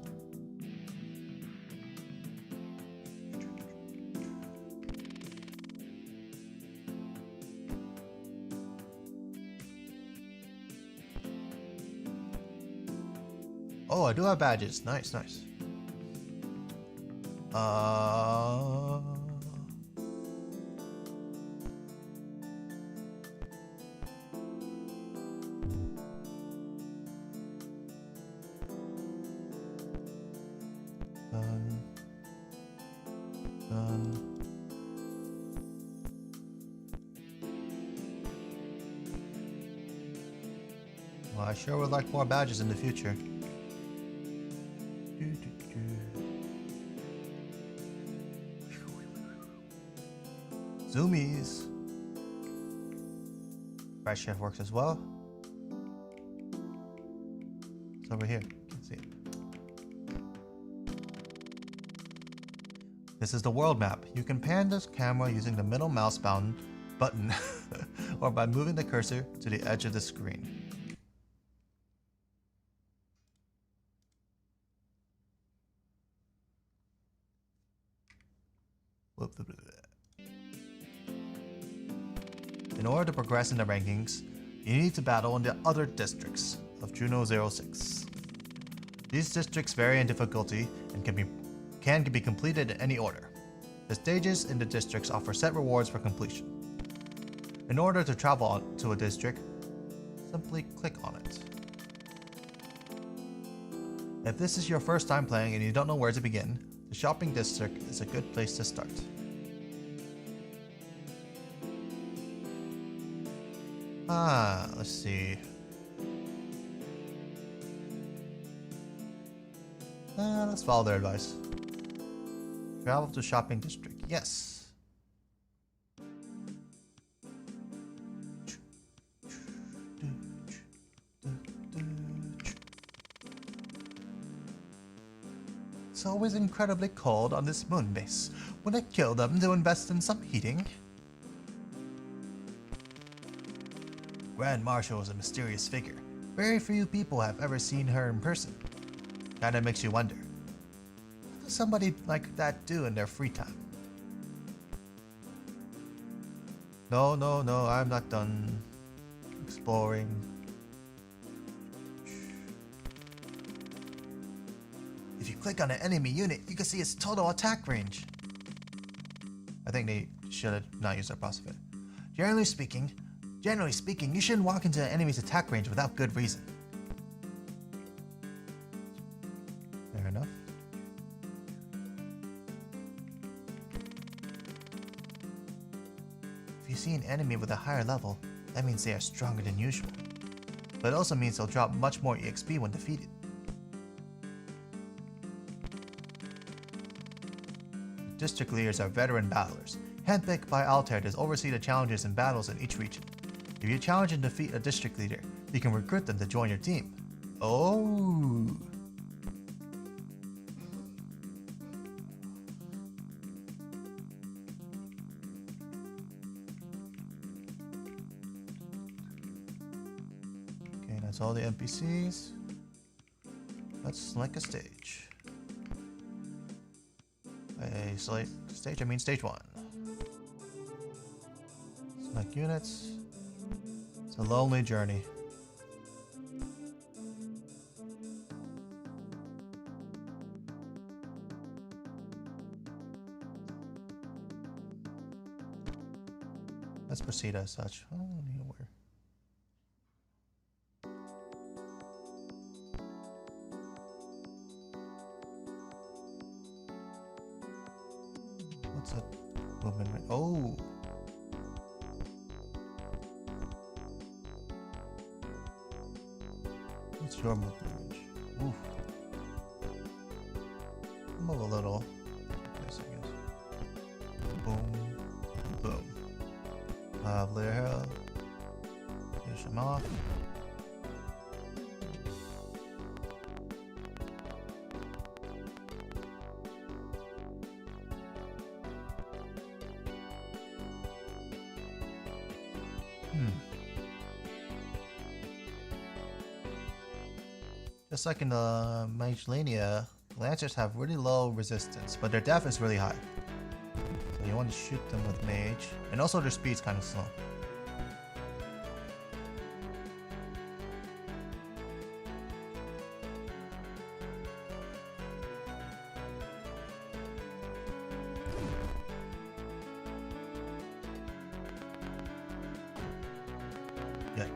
Oh, I do have badges. Nice, nice. Done. Well, I sure would like more badges in the future. Zoomies. Fresh chef works as well. It's over here. You can see it. This is the world map. You can pan this camera using the middle mouse button or by moving the cursor to the edge of the screen. In order to progress in the rankings, you need to battle in the other districts of Juno 06. These districts vary in difficulty and can be completed in any order. The stages in the districts offer set rewards for completion. In order to travel to a district, simply click on it. If this is your first time playing and you don't know where to begin, the shopping district is a good place to start. Let's see. Let's follow their advice. Travel to shopping district. Yes. It's always incredibly cold on this moon base. Would I kill them to invest in some heating? Grand Marshal is a mysterious figure. Very few people have ever seen her in person. Kinda makes you wonder, what does somebody like that do in their free time? No, I'm not done exploring. If you click on an enemy unit, you can see its total attack range. I think they should have not used that apostrophe. Generally speaking, you shouldn't walk into an enemy's attack range without good reason. Fair enough. you see an enemy with a higher level, that means they are stronger than usual. But it also means they'll drop much more EXP when defeated. District leaders are veteran battlers, handpicked by Altair to oversee the challenges and battles in each region. If you challenge and defeat a district leader, you can recruit them to join your team. Oh! Okay, that's all the NPCs. Let's select a stage. By stage, I mean stage 1. Select units. It's a lonely journey. Let's proceed as such. I don't need where. What's that movement? Oh! What's your movement range? Oof. Move a little. Yes, I guess. Boom. Boom. Layer health. Finish him off. Just like in the Magellania, Lancers have really low resistance, but their def is really high. So you want to shoot them with Mage, and also their speed's kind of slow. Yuck.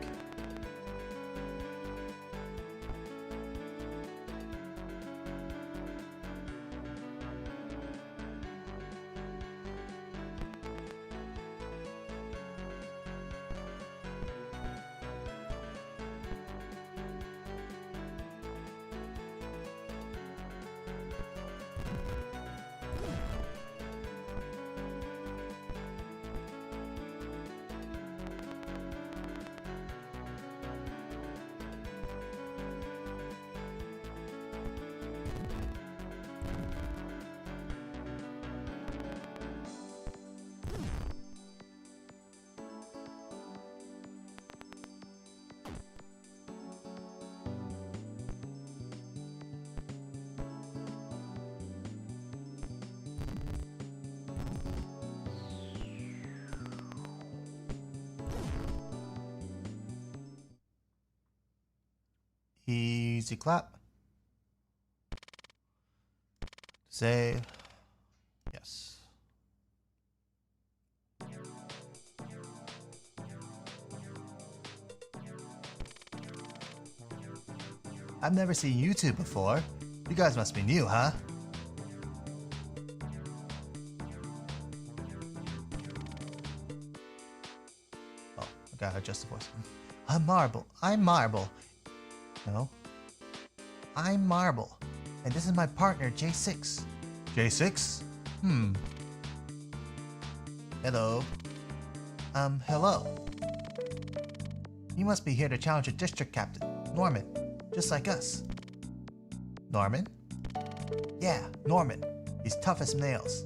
Easy clap. Save. Yes. I've never seen YouTube before. You guys must be new, huh? Oh, I gotta adjust the voice. I'm Marble. No. I'm Marble, and this is my partner, J6. J6? Hello. Hello. You must be here to challenge a district captain, Norman, just like us. Norman? Yeah, Norman. He's tough as nails.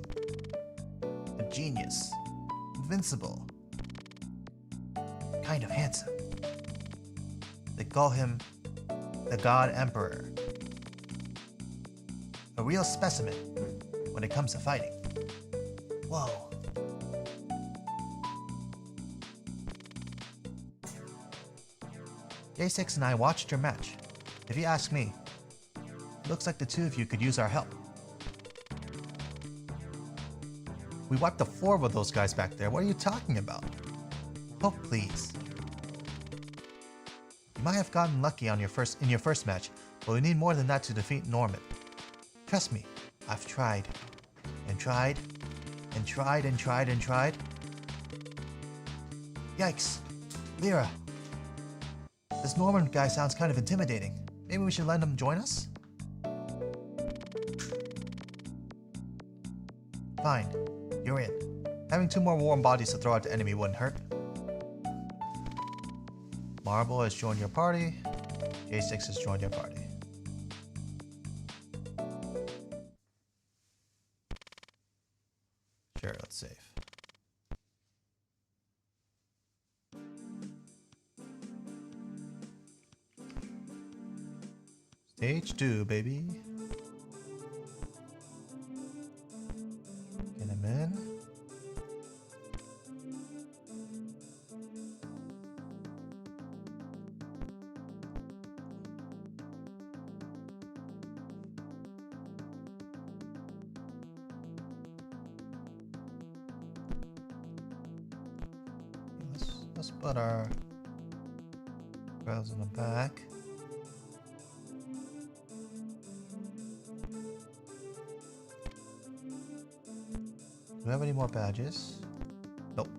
A genius. Invincible. Kind of handsome. They call him the God Emperor. A real specimen when it comes to fighting. Whoa. J6 and I watched your match. If you ask me, it looks like the two of you could use our help. We wiped the floor with those guys back there. What are you talking about? Oh, please. You might have gotten lucky on in your first match, but we need more than that to defeat Norman. Trust me, I've tried. And tried. And tried and tried and tried. Yikes. Lyra. This Norman guy sounds kind of intimidating. Maybe we should let him join us? Fine. You're in. Having 2 more warm bodies to throw at the enemy wouldn't hurt. Marble has joined your party. J6 has joined your party. Sure, let's save. Stage 2, baby. Get him in. Let's put our rails in the back. Do we have any more badges? Nope.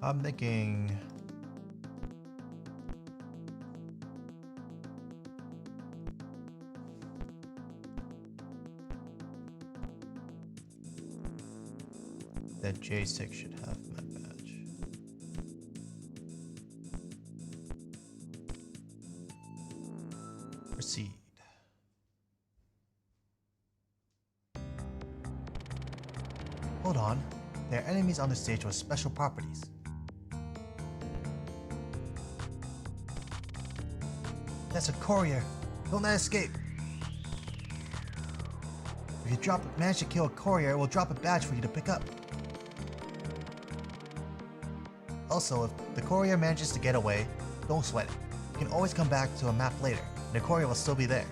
I'm thinking... that J6 should have my badge. Proceed. Hold on. There are enemies on the stage with special properties. That's a courier. Don't let it escape. If you manage to kill a courier, it will drop a badge for you to pick up. Also, if the courier manages to get away, don't sweat it. You can always come back to a map later, and the courier will still be there.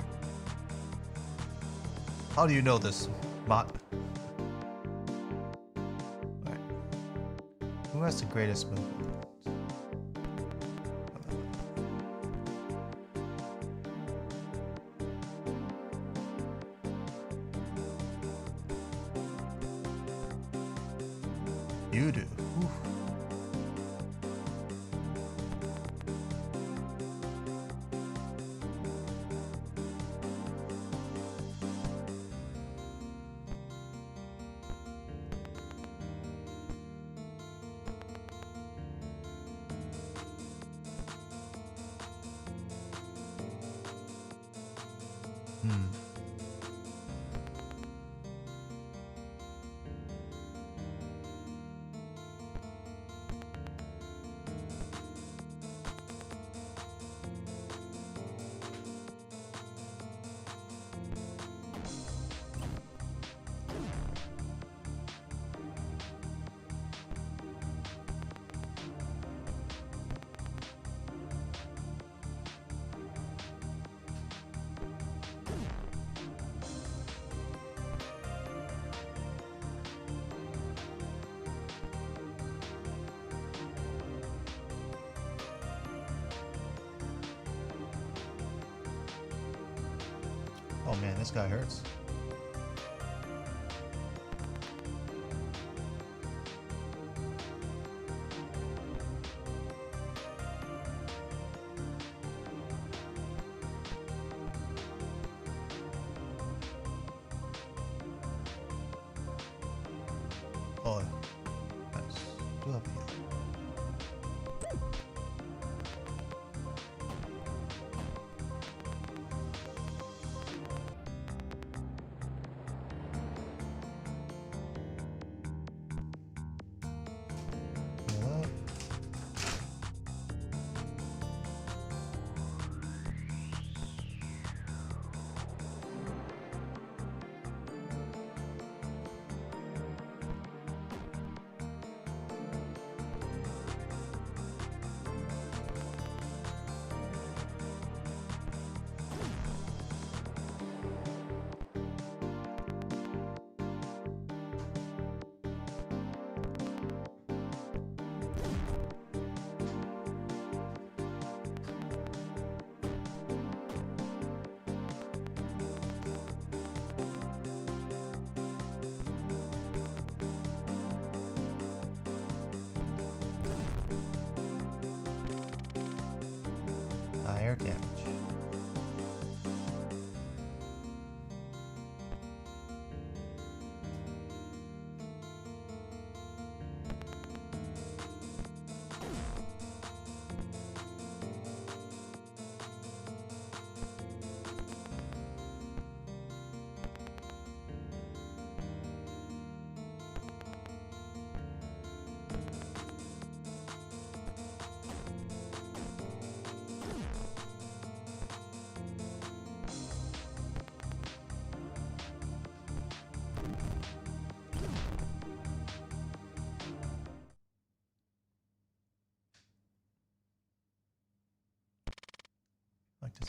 How do you know this, Mott? Alright. Who has the greatest movement? You do. Oof. Oh man, this guy hurts. Oh, nice. Do have a heal. Heal up.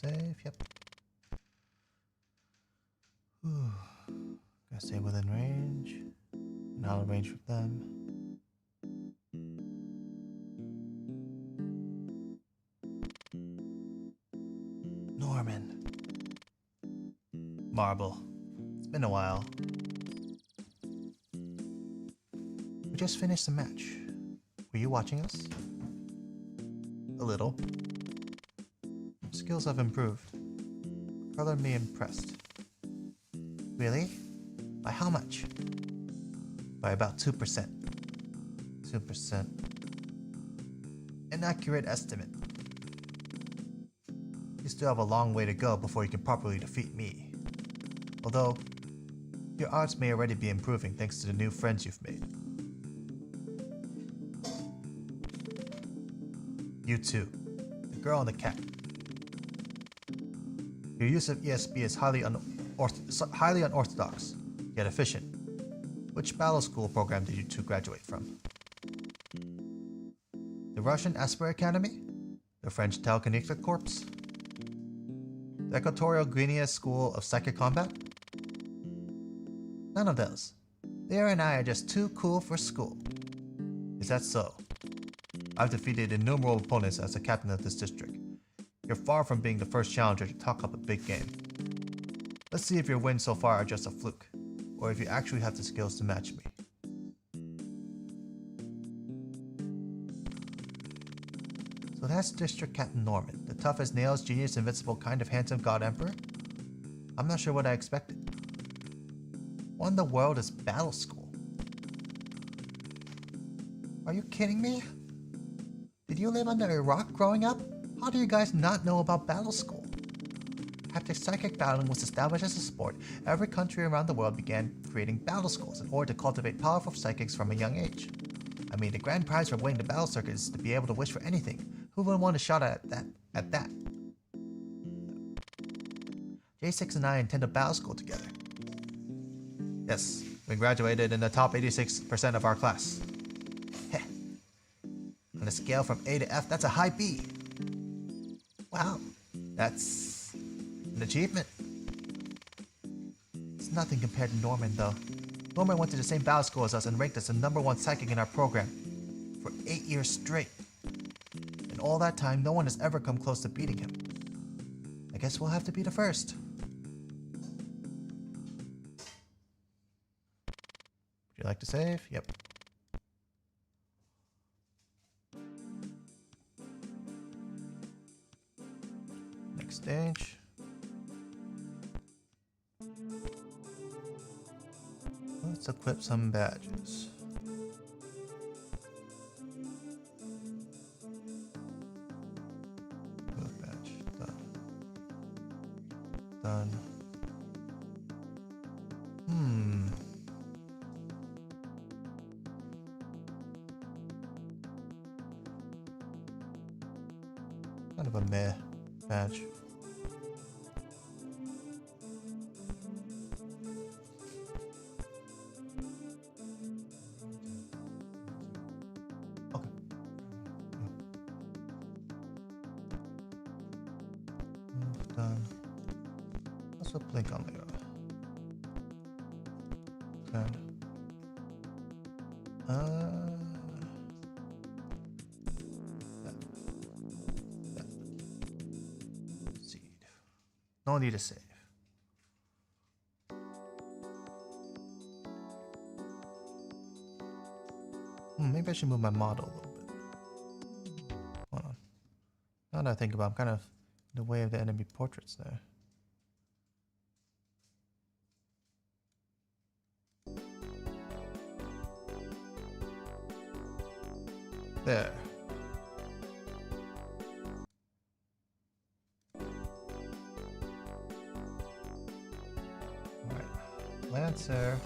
save. Yep. Whew. Gotta stay within range. And out of range from them. Norman. Marble. It's been a while. We just finished the match. Were you watching us? A little. Skills have improved. Color me impressed. Really? By how much? By about 2%. 2%. An accurate estimate. You still have a long way to go before you can properly defeat me. Although, your odds may already be improving thanks to the new friends you've made. You too. The girl and the cat. Your use of ESP is highly unorthodox, yet efficient. Which battle school program did you two graduate from? The Russian Esper Academy? The French Telekinetic Corps? The Equatorial Guinea School of Psychic Combat? None of those. Leo and I are just too cool for school. Is that so? I've defeated innumerable opponents as the captain of this district. You're far from being the first challenger to talk up a big game. Let's see if your wins so far are just a fluke, or if you actually have the skills to match me. So that's District Captain Norman, the tough as nails, genius, invincible, kind of handsome god emperor? I'm not sure what I expected. What in the world is battle school? Are you kidding me? Did you live under a rock growing up? How do you guys not know about battle school? After psychic battling was established as a sport, every country around the world began creating battle schools in order to cultivate powerful psychics from a young age. I mean, the grand prize for winning the battle circuit is to be able to wish for anything. Who wouldn't want a shot at that? J6 and I attend a battle school together. Yes, we graduated in the top 86% of our class. Heh. On a scale from A to F, that's a high B. Wow, that's an achievement. It's nothing compared to Norman, though. Norman went to the same battle school as us and ranked us the #1 psychic in our program for 8 years straight. In all that time, no one has ever come close to beating him. I guess we'll have to be the first. Would you like to save? Yep. Next stage. Let's equip some badges. Good badge. Done. Done. Kind of a meh badge. Done. Also blink on later. Done. That. Seed. No need to save. Maybe I should move my model a little bit. Hold on. Now that I think about it, I'm kind of in the way of the enemy portraits there. There. Alright. Lancer.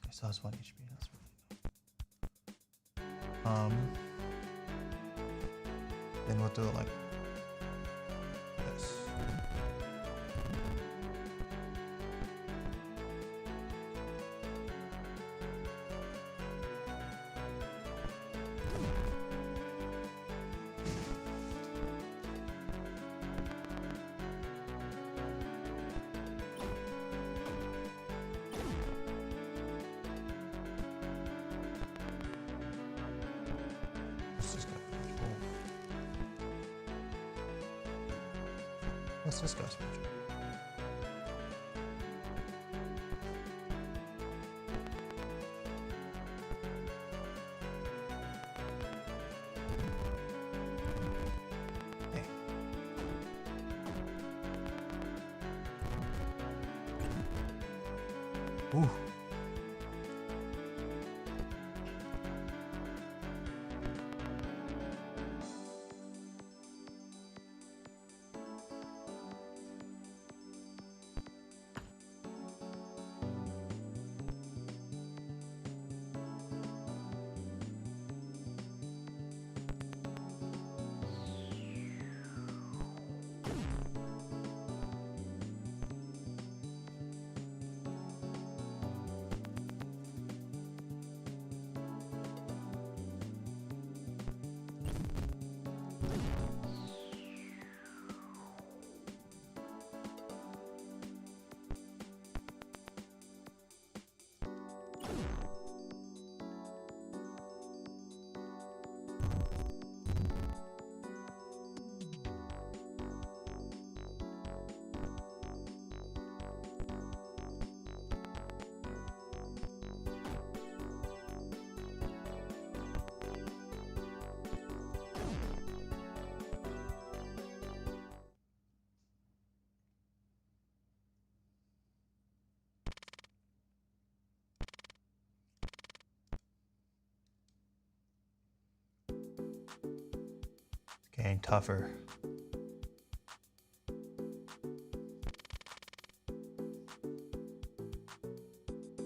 This guy has 1 HP. That's really then we'll do it like this. What's this guy? Oh. What's this guy's picture? Hey. Ooh. Getting tougher.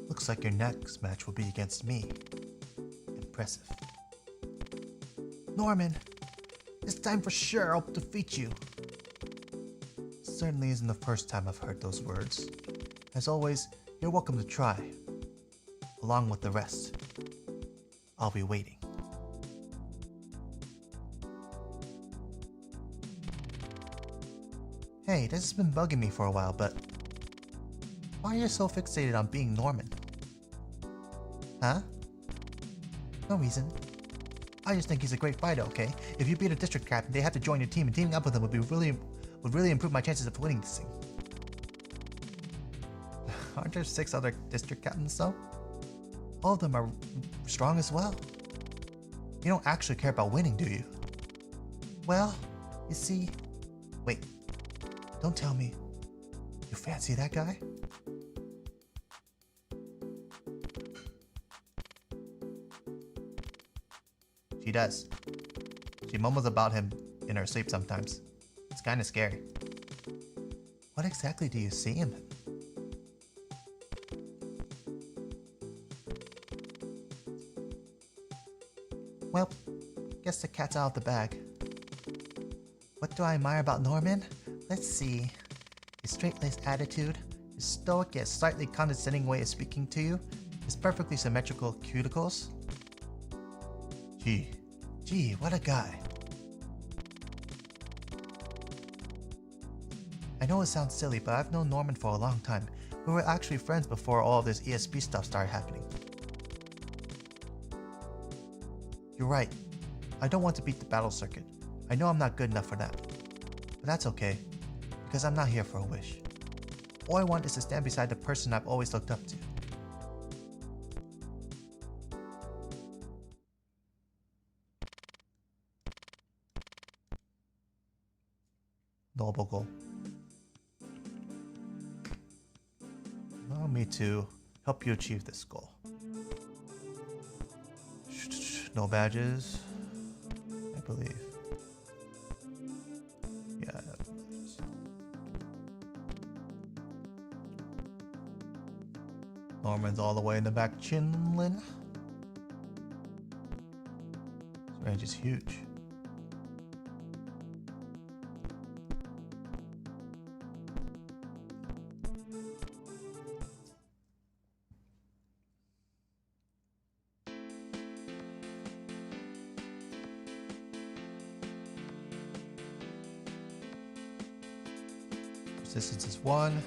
Looks like your next match will be against me. Impressive. Norman, this time for sure I'll defeat you. Certainly isn't the first time I've heard those words. As always, you're welcome to try. Along with the rest. I'll be waiting. Hey, this has been bugging me for a while, but why are you so fixated on being Norman? Huh? No reason. I just think he's a great fighter, okay? If you beat a district captain, they have to join your team, and teaming up with him would really improve my chances of winning this thing. Aren't there 6 other district captains though? All of them are strong as well. You don't actually care about winning, do you? Well, you see... Wait. Don't tell me. You fancy that guy? She does. She mumbles about him in her sleep sometimes. It's kinda scary. What exactly do you see in him? Well, guess the cat's out of the bag. What do I admire about Norman? Let's see. His straight-laced attitude, his stoic yet slightly condescending way of speaking to you, his perfectly symmetrical cuticles. Gee, what a guy. I know it sounds silly, but I've known Norman for a long time. We were actually friends before all of this ESP stuff started happening. You're right. I don't want to beat the battle circuit. I know I'm not good enough for that. But that's okay, because I'm not here for a wish. All I want is to stand beside the person I've always looked up to. Noble goal. Allow me to help you achieve this goal. No badges, I believe. Yeah, no badges. Norman's all the way in the back, Chinlin. This range is huge. Resistance is 1.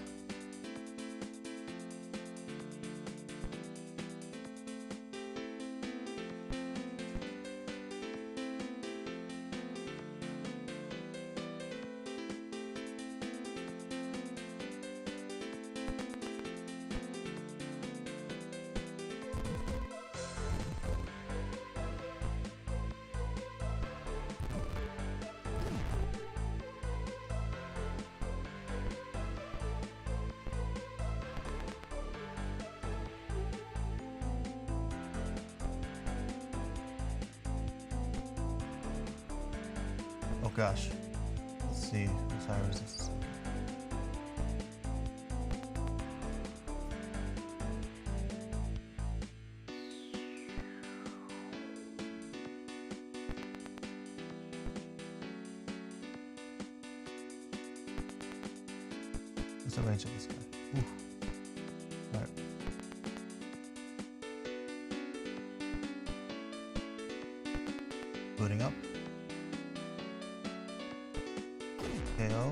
gosh. Let's see. What's high resistance? What's the range of this guy? Ooh. Alright. Booting up. KO.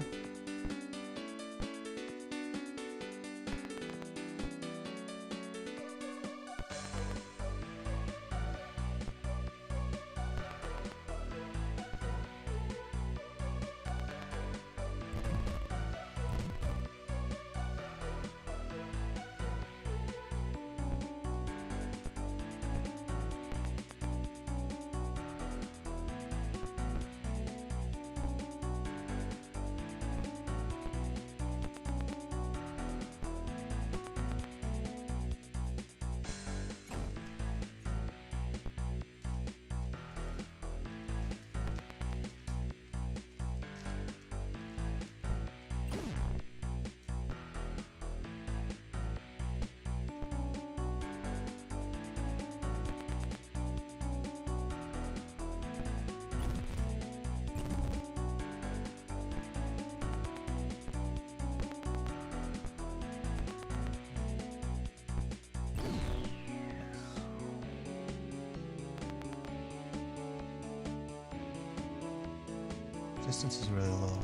Distance is really low.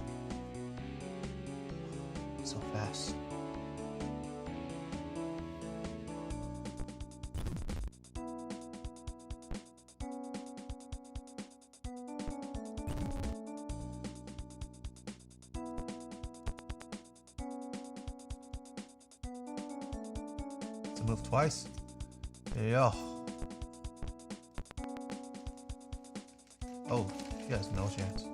So fast. To move twice. Yeah. Oh, he has no chance.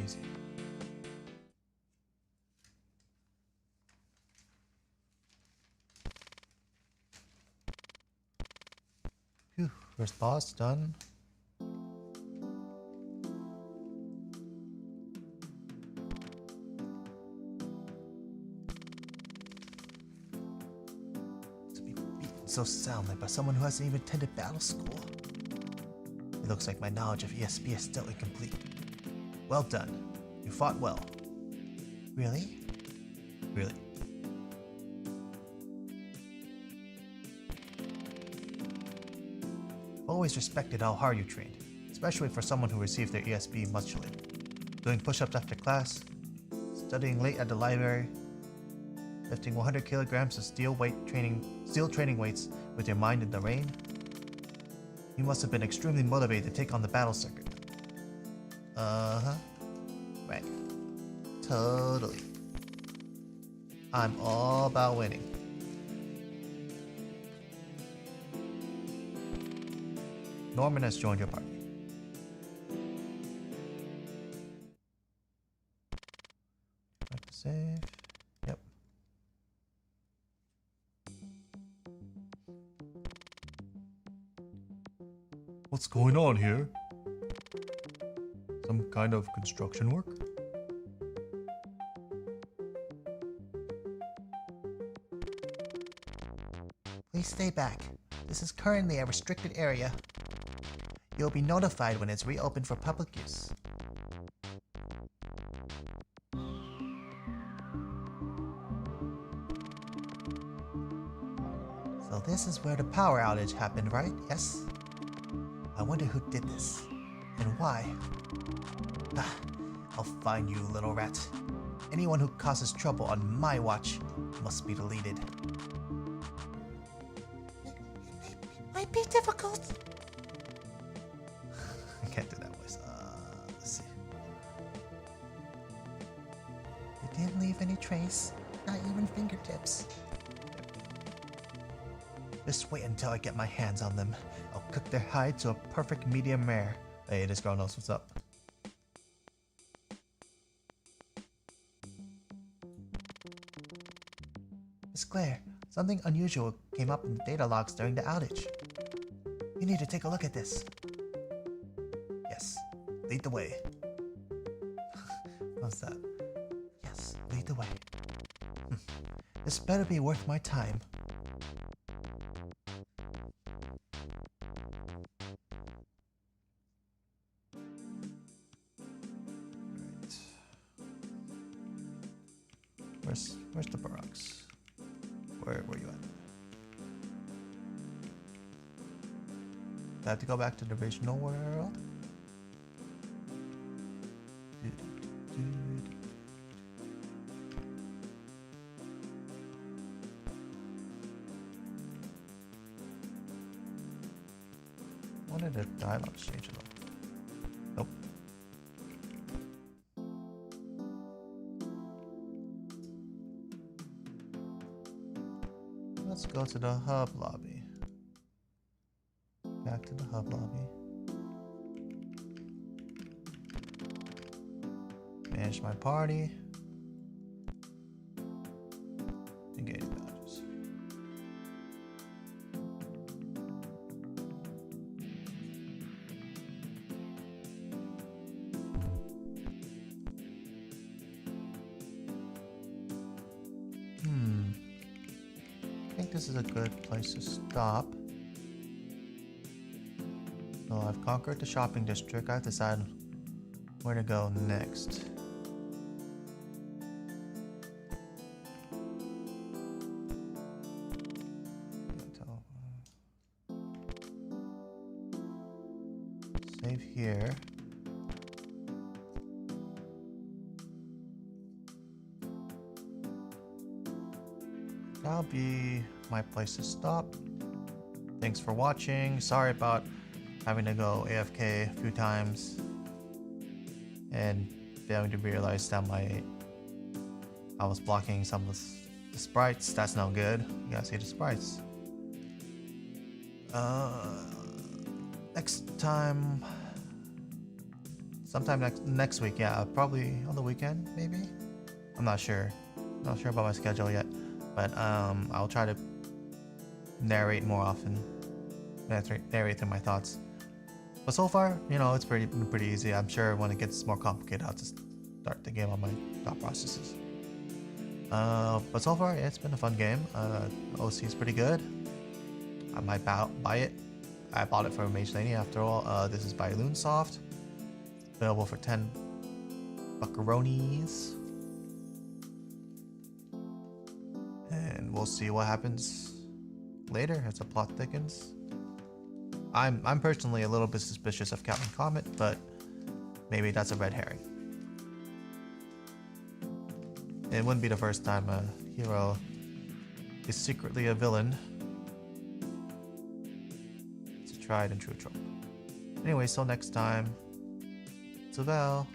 Easy. Phew, first boss done. To be beaten so soundly by someone who hasn't even attended battle school. It looks like my knowledge of ESP is still incomplete. Well done. You fought well. Really? Really. I've always respected how hard you trained, especially for someone who received their ESP much later. Doing push-ups after class, studying late at the library, lifting 100 kilograms of steel training weights with your mind in the rain. You must have been extremely motivated to take on the battle circuit. Uh-huh. Right. Totally. I'm all about winning. Norman has joined your party. Like to save. Yep. What's going on here? Some kind of construction work? Please stay back. This is currently a restricted area. You'll be notified when it's reopened for public use. So this is where the power outage happened, right? Yes? I wonder who did this. And why? I'll find you, little rat. Anyone who causes trouble on my watch must be deleted. It might be difficult. I can't do that voice. Let's see. They didn't leave any trace, not even fingertips. Just wait until I get my hands on them. I'll cook their hide to a perfect medium rare. Hey, this girl knows what's up. Claire, something unusual came up in the data logs during the outage. You need to take a look at this. Yes, lead the way. What's that? Yes, lead the way. This better be worth my time. Where's the barracks? Where were you at? I have to go back to the original world? What did the dialogue change a little? Nope. Let's go to the hub lobby. Back to the hub lobby. Manage my party. Engage badges. I think this is a good place to stop. So I've conquered the shopping district. I have to decide where to go next. Save here. That'll be my place to stop. Thanks for watching. Sorry about having to go AFK a few times and failing to realize that I was blocking some of the sprites. That's no good. You gotta see the sprites. Next time, sometime next week. Yeah, probably on the weekend, maybe. I'm not sure. Not sure about my schedule yet. But I'll try to narrate more often, narrate through my thoughts. But so far, you know, it's pretty easy. I'm sure when it gets more complicated, I'll just start the game on my thought processes. But so far, yeah, it's been a fun game. OC is pretty good. I might buy it. I bought it from Magellania after all. This is by Illunsoft. Available for 10 buckaroonies. And we'll see what happens later as the plot thickens. I'm personally a little bit suspicious of Captain Comet, but maybe that's a red herring. It wouldn't be the first time a hero is secretly a villain. It's a tried and true trope. Anyway, so next time, Otsuvell.